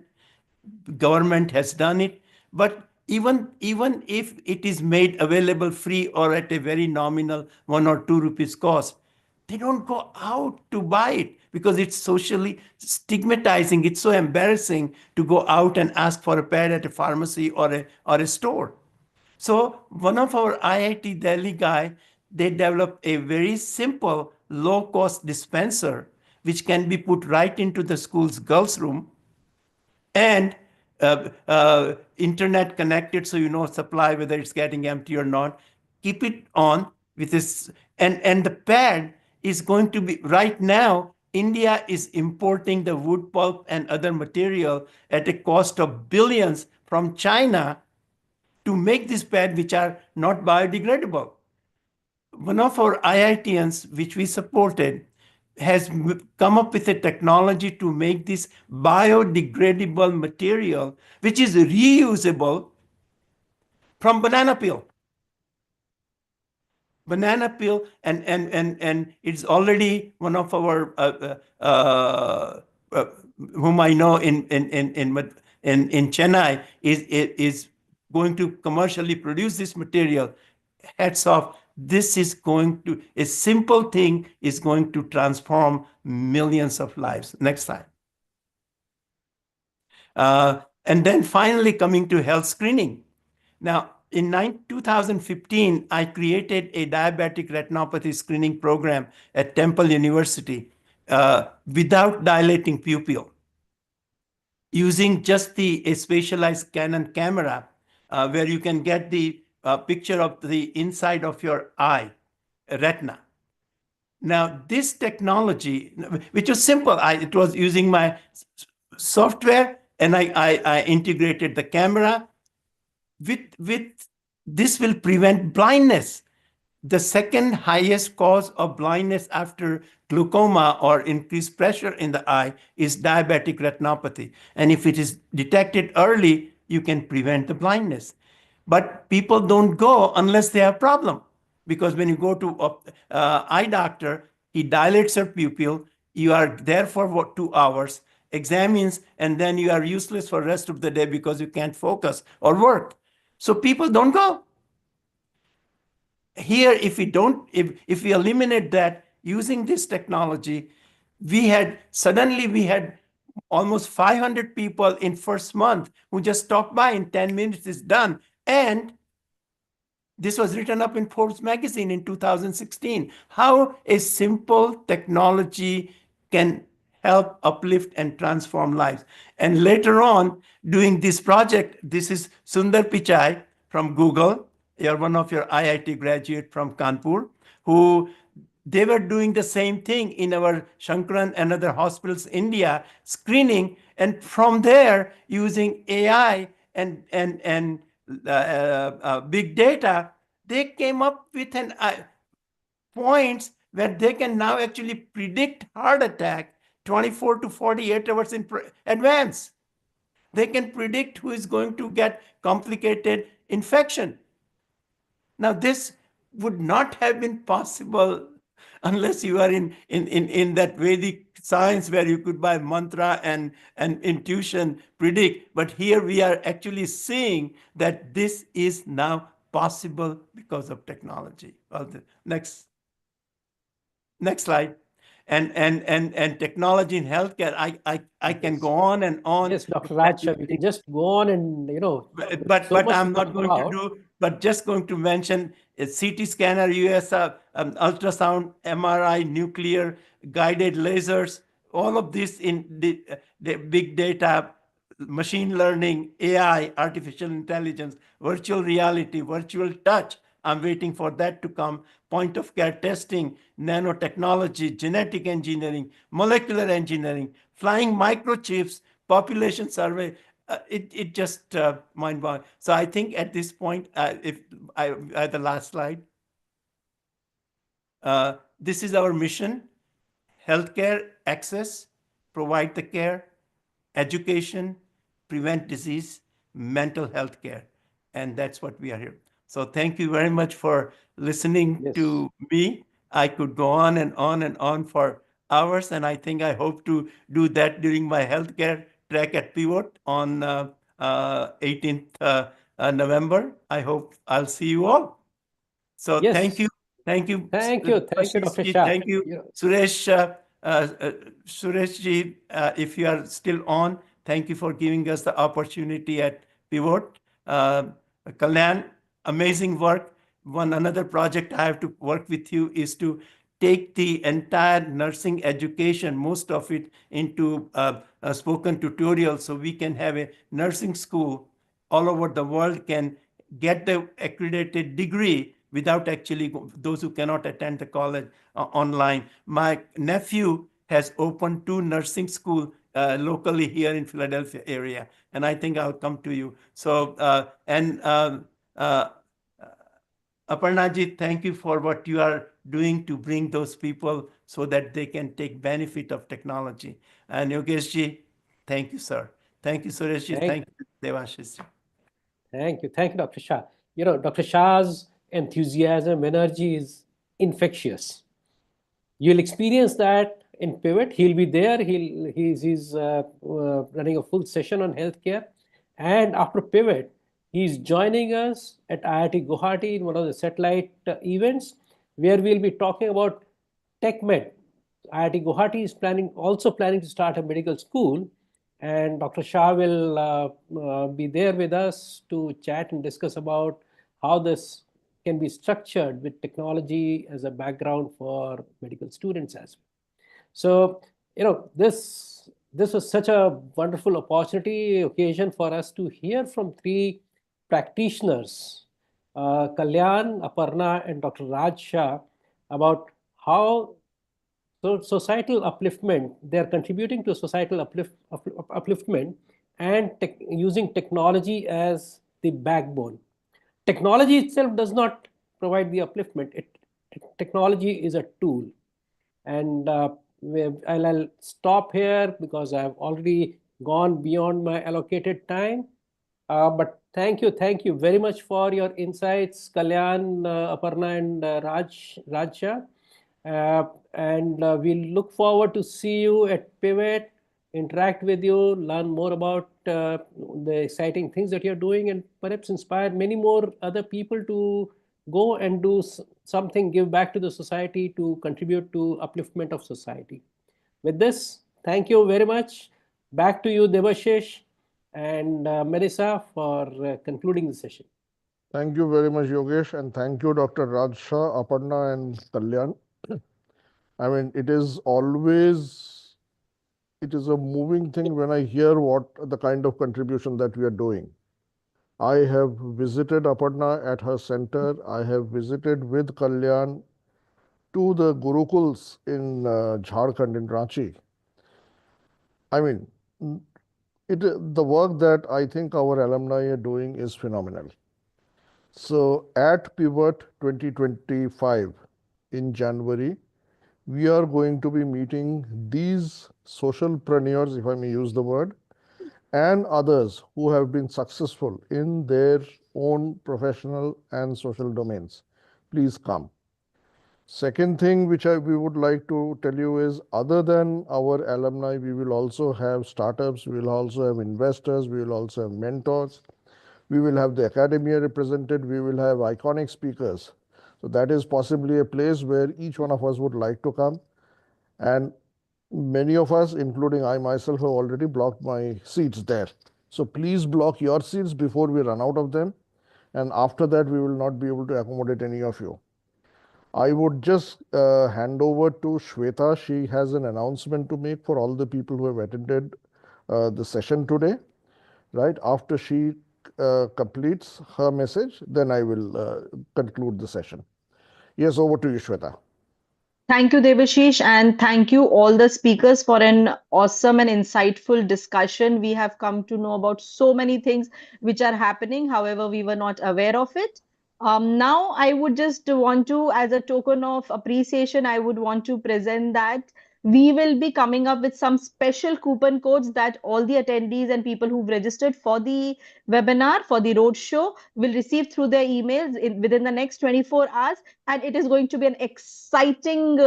Government has done it, but even if it is made available free or at a very nominal 1 or 2 rupees cost, they don't go out to buy it because it's socially stigmatizing. It's so embarrassing to go out and ask for a pad at a pharmacy or a store. So one of our IIT Delhi guy, they developed a very simple low-cost dispenser which can be put right into the school's girls' room and internet connected, so you know supply whether it's getting empty or not. Keep it on with this, and the pad is going to be right now. India is importing the wood pulp and other material at a cost of billions from China to make this pad, which are not biodegradable. One of our IITians, which we supported, has come up with a technology to make this biodegradable material, which is reusable from banana peel. Banana peel, and it's already one of our whom I know in Chennai is going to commercially produce this material. Hats off. This is going to, a simple thing is going to transform millions of lives. Next slide. And then finally coming to health screening. Now, in 2015, I created a diabetic retinopathy screening program at Temple University without dilating pupil, using just a specialized Canon camera where you can get the picture of the inside of your eye, retina. Now, this technology, which was simple, it was using my software, and I integrated the camera. With this will prevent blindness. The second highest cause of blindness after glaucoma or increased pressure in the eye is diabetic retinopathy. And if it is detected early, you can prevent the blindness. But people don't go unless they have problem. Because when you go to eye doctor, he dilates your pupil, you are there for 2 hours, examines, and then you are useless for the rest of the day because you can't focus or work. So people don't go. Here, if we eliminate that using this technology, we had almost 500 people in first month who just stopped by in 10 minutes is done. And this was written up in Forbes magazine in 2016. How a simple technology can help uplift and transform lives. And later on, doing this project, this is Sundar Pichai from Google. You're one of your IIT graduate from Kanpur, who they were doing the same thing in our Shankaran and other hospitals, India, screening, and from there, using AI and big data, they came up with points where they can now actually predict heart attack 24 to 48 hours in advance. They can predict who is going to get complicated infection. Now, this would not have been possible unless you are in that Vedic science where you could by mantra and intuition predict. But here we are actually seeing that this is now possible because of technology. Well, the next slide. And technology in healthcare, I can go on and on. Yes, Dr. Raj, we can just go on and, But I'm not going to do, but just going to mention a CT scanner, US ultrasound, MRI, nuclear, guided lasers, all of this in the big data, machine learning, AI, artificial intelligence, virtual reality, virtual touch. I'm waiting for that to come. Point of care testing, nanotechnology, genetic engineering, molecular engineering, flying microchips, population survey. It just mind-boggling. So I think at this point, if I the last slide. This is our mission: healthcare access, provide the care, education, prevent disease, mental health care. And that's what we are here. So thank you very much for listening to me. I could go on and on and on for hours, and I think I hope to do that during my healthcare track at PIWOT on 18th November. I hope I'll see you all. So thank you. Thank you. Thank you, Dr. Shah. Thank you, Suresh. Suresh ji, if you are still on, thank you for giving us the opportunity at PIWOT. Kalyan, amazing work. One another project I have to work with you is to take the entire nursing education, most of it, into a spoken tutorial, so we can have a nursing school all over the world can get the accredited degree without actually those who cannot attend the college online. My nephew has opened 2 nursing school locally here in Philadelphia area, and I think I'll come to you. So Aparna ji, thank you for what you are doing to bring those people so that they can take benefit of technology. And Yogesh ji, thank you, sir. Thank you, Suresh ji. Thank you, Devashish ji. Thank you, Dr. Shah. You know, Dr. Shah's enthusiasm, energy is infectious. You'll experience that in PIWOT. He'll be there. He's running a full session on healthcare, and after PIWOT, he's joining us at IIT Guwahati in one of the satellite events, where we'll be talking about TechMed. IIT Guwahati is also planning to start a medical school, and Dr. Shah will be there with us to chat and discuss about how this can be structured with technology as a background for medical students as well. So, you know, this was such a wonderful occasion for us to hear from 3 practitioners, Kalyan, Aparna, and Dr. Raj Shah, about how societal upliftment, they're contributing to societal upliftment and using technology as the backbone. Technology itself does not provide the upliftment. Technology is a tool. And I'll stop here because I've already gone beyond my allocated time. But thank you very much for your insights, Kalyan, Aparna, and Raj Shah. And we'll look forward to see you at PIWOT, interact with you, learn more about the exciting things that you're doing, and perhaps inspire many more other people to go and do something, give back to the society, to contribute to upliftment of society. With this, thank you very much. Back to you, Devashish and Marisa, for concluding the session. Thank you very much, Yogesh, and thank you, Dr. Raj Shah, Aparna, and Kalyan. I mean, it is a moving thing when I hear what the kind of contribution that we are doing. I have visited Aparna at her center. I have visited with Kalyan to the Gurukuls in Jharkhand, in Ranchi. I mean, the work that I think our alumni are doing is phenomenal. So at PIWOT 2025 in January, we are going to be meeting these socialpreneurs, if I may use the word, and others who have been successful in their own professional and social domains. Please come. Second thing which we would like to tell you is, other than our alumni, we will also have startups, we will also have investors, we will also have mentors, we will have the academia represented, we will have iconic speakers. So that is possibly a place where each one of us would like to come. And many of us, including I myself, have already blocked my seats there. So please block your seats before we run out of them. And after that, we will not be able to accommodate any of you. I would just hand over to Shweta. She has an announcement to make for all the people who have attended the session today. Right after she completes her message, then I will conclude the session. Yes, over to you, Shweta. Thank you, Devashish, and thank you all the speakers for an awesome and insightful discussion. We have come to know about so many things which are happening. However, we were not aware of it. Now, I would just want to, as a token of appreciation, I would want to present that we will be coming up with some special coupon codes that all the attendees and people who've registered for the webinar, for the roadshow, will receive through their emails within the next 24 hours. And it is going to be an exciting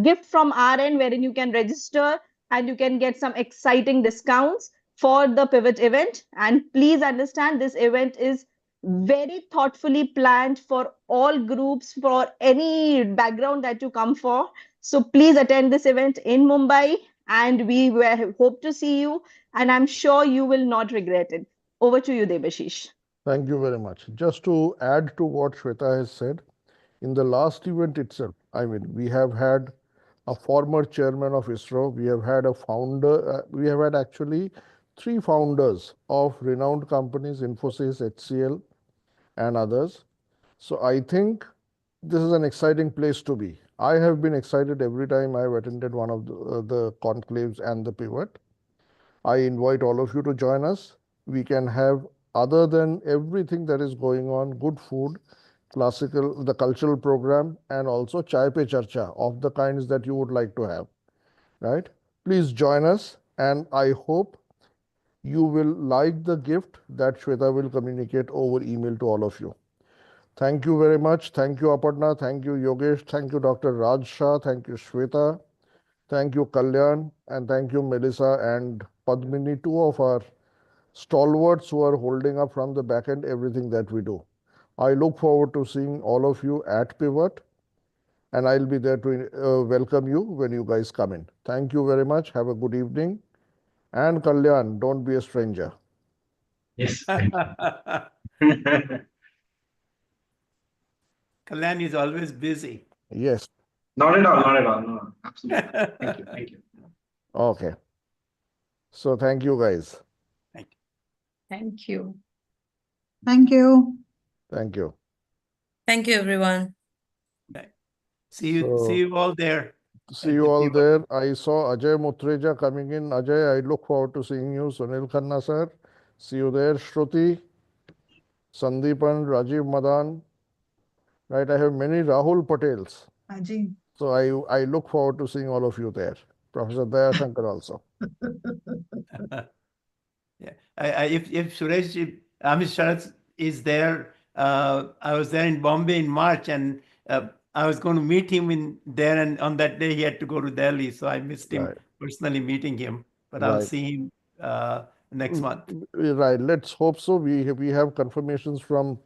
gift from our end wherein you can register and you can get some exciting discounts for the pivot event. And please understand, this event is very thoughtfully planned for all groups, for any background that you come for. So please attend this event in Mumbai, and we hope to see you, and I'm sure you will not regret it. Over to you, Debashish. Thank you very much. Just to add to what Shweta has said, in the last event itself, I mean, we have had a former chairman of ISRO, we have had a founder, we have had actually 3 founders of renowned companies, Infosys, HCL, and others. So I think this is an exciting place to be. I have been excited every time I've attended one of the conclaves and the pivot. I invite all of you to join us. We can have, other than everything that is going on, good food, classical, the cultural program, and also chai pe charcha of the kinds that you would like to have, right? Please join us, and I hope you will like the gift that Shweta will communicate over email to all of you. Thank you very much. Thank you, Aparna. Thank you, Yogesh. Thank you, Dr. Raj Shah. Thank you, Shweta. Thank you, Kalyan. And thank you, Melissa and Padmini, 2 of our stalwarts who are holding up from the back end everything that we do. I look forward to seeing all of you at Pivot, and I'll be there to welcome you when you guys come in. Thank you very much. Have a good evening. And Kalyan, don't be a stranger. Yes. Kalyan is always busy. Yes. Not at all. Not at all. No, absolutely. Thank you. Thank you. Okay. So thank you, guys. Thank you. Thank you. Thank you. Thank you, everyone. See you all there. See you all there. I saw Ajay Mutreja coming in. Ajay, I look forward to seeing you. Sunil Khanna, sir. See you there. Shruti, Sandeepan, Rajiv Madan. Right, I have many Rahul Patels. Haji. So I look forward to seeing all of you there. Professor Daya Shankar also. Yeah, if Suresh, Amit Sharat is there, I was there in Bombay in March, and I was going to meet him in there, and on that day he had to go to Delhi, so I missed him personally meeting him. But I'll see him next month. Right. Let's hope so. We have confirmations from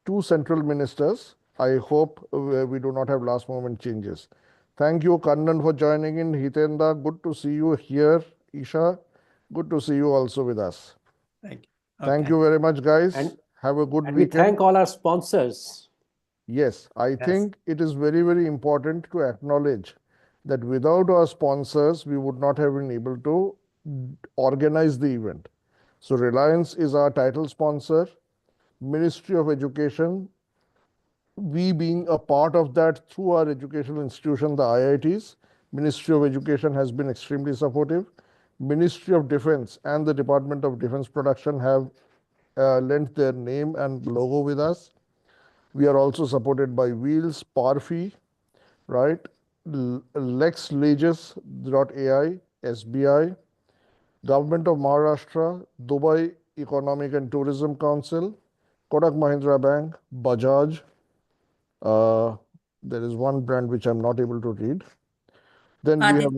2 central ministers. I hope we do not have last moment changes. Thank you, Kannan, for joining in. Hitenda, good to see you here. Isha, good to see you also with us. Thank you. Thank you very much, guys. Have a good And weekend. we thank all our sponsors. Yes, I think it is very, very important to acknowledge that without our sponsors, we would not have been able to organize the event. So Reliance is our title sponsor, Ministry of Education, we being a part of that through our educational institution, the IITs. Ministry of Education has been extremely supportive. Ministry of Defense and the Department of Defense Production have lent their name and logo with us. We are also supported by Wheels, Parfi, right? LexLegis.ai, SBI, Government of Maharashtra, Dubai Economic and Tourism Council, Kotak Mahindra Bank, Bajaj. There is one brand which I'm not able to read. Then we have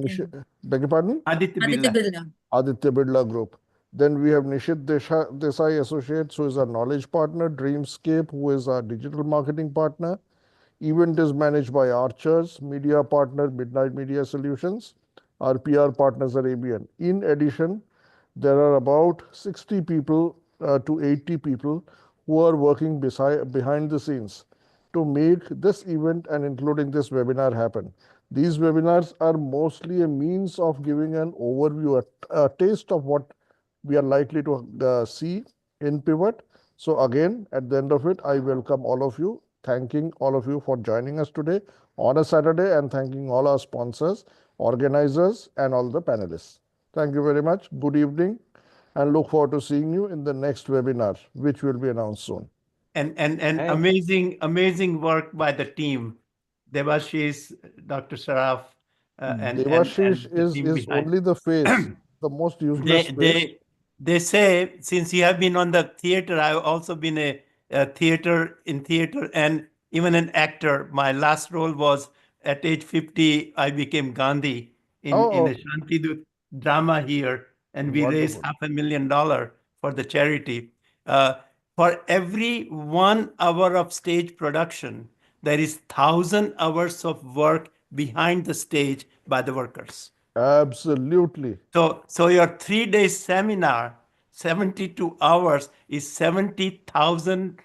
beg your pardon? Aditya Birla. Aditya Birla Group. Then we have Nishit Desai Associates, who is our knowledge partner, Dreamscape, who is our digital marketing partner. Event is managed by Archers, media partner, Midnight Media Solutions. Our PR partners are ABN. In addition, there are about 60 people to 80 people who are working behind the scenes to make this event and including this webinar happen. These webinars are mostly a means of giving an overview, a taste of what we are likely to see in Pivot. So again, at the end of it, I welcome all of you, thanking all of you for joining us today on a Saturday, and thanking all our sponsors, organizers, and all the panelists. Thank you very much. Good evening, and look forward to seeing you in the next webinar, which will be announced soon. and Thanks. amazing work by the team, Debashish, Dr. Sharaf, Devashish and the team is behind. only the face, the most useless They face. they say, since you have been on the theater, I've also been a theater and even an actor. My last role was at age 50. I became Gandhi in a Oh, Shantidut drama here, and we raised wonderful. $500,000 for the charity. Uh, for every 1 hour of stage production, there is 1,000 hours of work behind the stage by the workers. Absolutely. So your 3 day seminar, 72 hours, is 70,000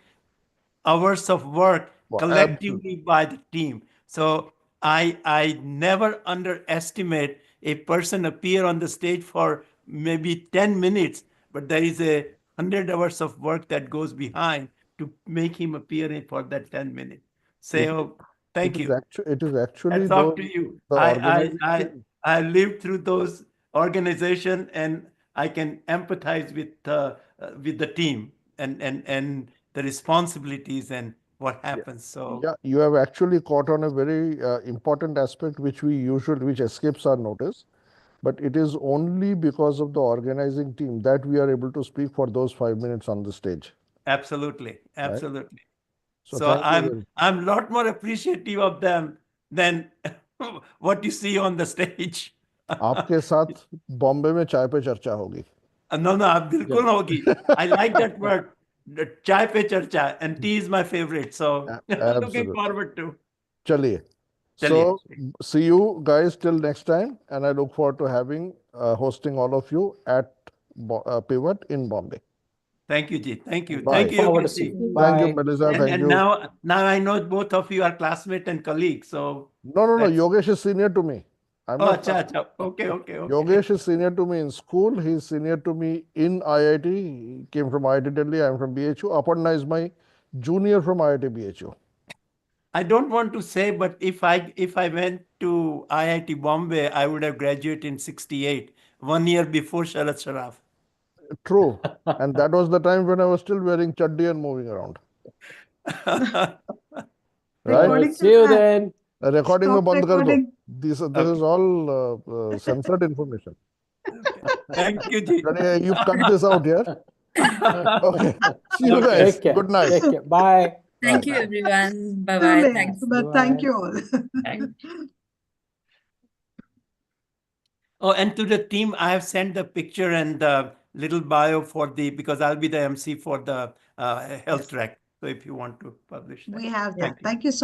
hours of work Well, collectively by the team. So I never underestimate a person appear on the stage for maybe 10 minutes, but there is 100 hours of work that goes behind to make him appear in for that 10 minutes. So thank you. It is actually Hats off to those you. the organizing team. I lived through those organization, and I can empathize with the team and the responsibilities and what happens. So Yeah, you have actually caught on a very important aspect which escapes our notice, but it is only because of the organizing team that we are able to speak for those 5 minutes on the stage. absolutely, Right? absolutely. So So thank you very I'm a lot more appreciative of them than what you see on the stage. आपके साथ बॉम्बे में चाय पे चर्चा होगी. No, बिल्कुल होगी. I like that word. The chai pe charcha, and tea is my favorite. So looking Absolutely. forward to. चलिए. Chaliye. So see you guys till next time, and I look forward to hosting all of you at Pivot in Bombay. Thank you, Ji. Thank you. Bye. Thank you, Forward to Yogesh see Ji. you. Thank you, Bye. Melissa. Thank And you. now I know both of you are classmates and colleagues. So No. that's- Yogesh is senior to me. I'm Oh, not. acha. Okay. Yogesh is senior to me in school. He's senior to me in IIT. He came from IIT Delhi. I'm from BHU. Aparna is my junior from IIT BHU. I don't want to say, but if I went to IIT Bombay, I would have graduated in 68, 1 year before Sharad Sharaf. True. And that was the time when I was still wearing chaddi and moving around. Right? See you then. Recording में Stop बंद कर दो. recording. This is all censored information. Thank you, Ji. You cut this out here. Okay. See you guys. Take care. Good night. Take care. Bye. Thank you, everyone. Bye Too bye. late, Thanks. but thank you all. Thank Oh, and to the team, I have sent the picture and the little bio because I'll be the MC for the health track. So if you want to publish that. We have that. Thank you. Thank you so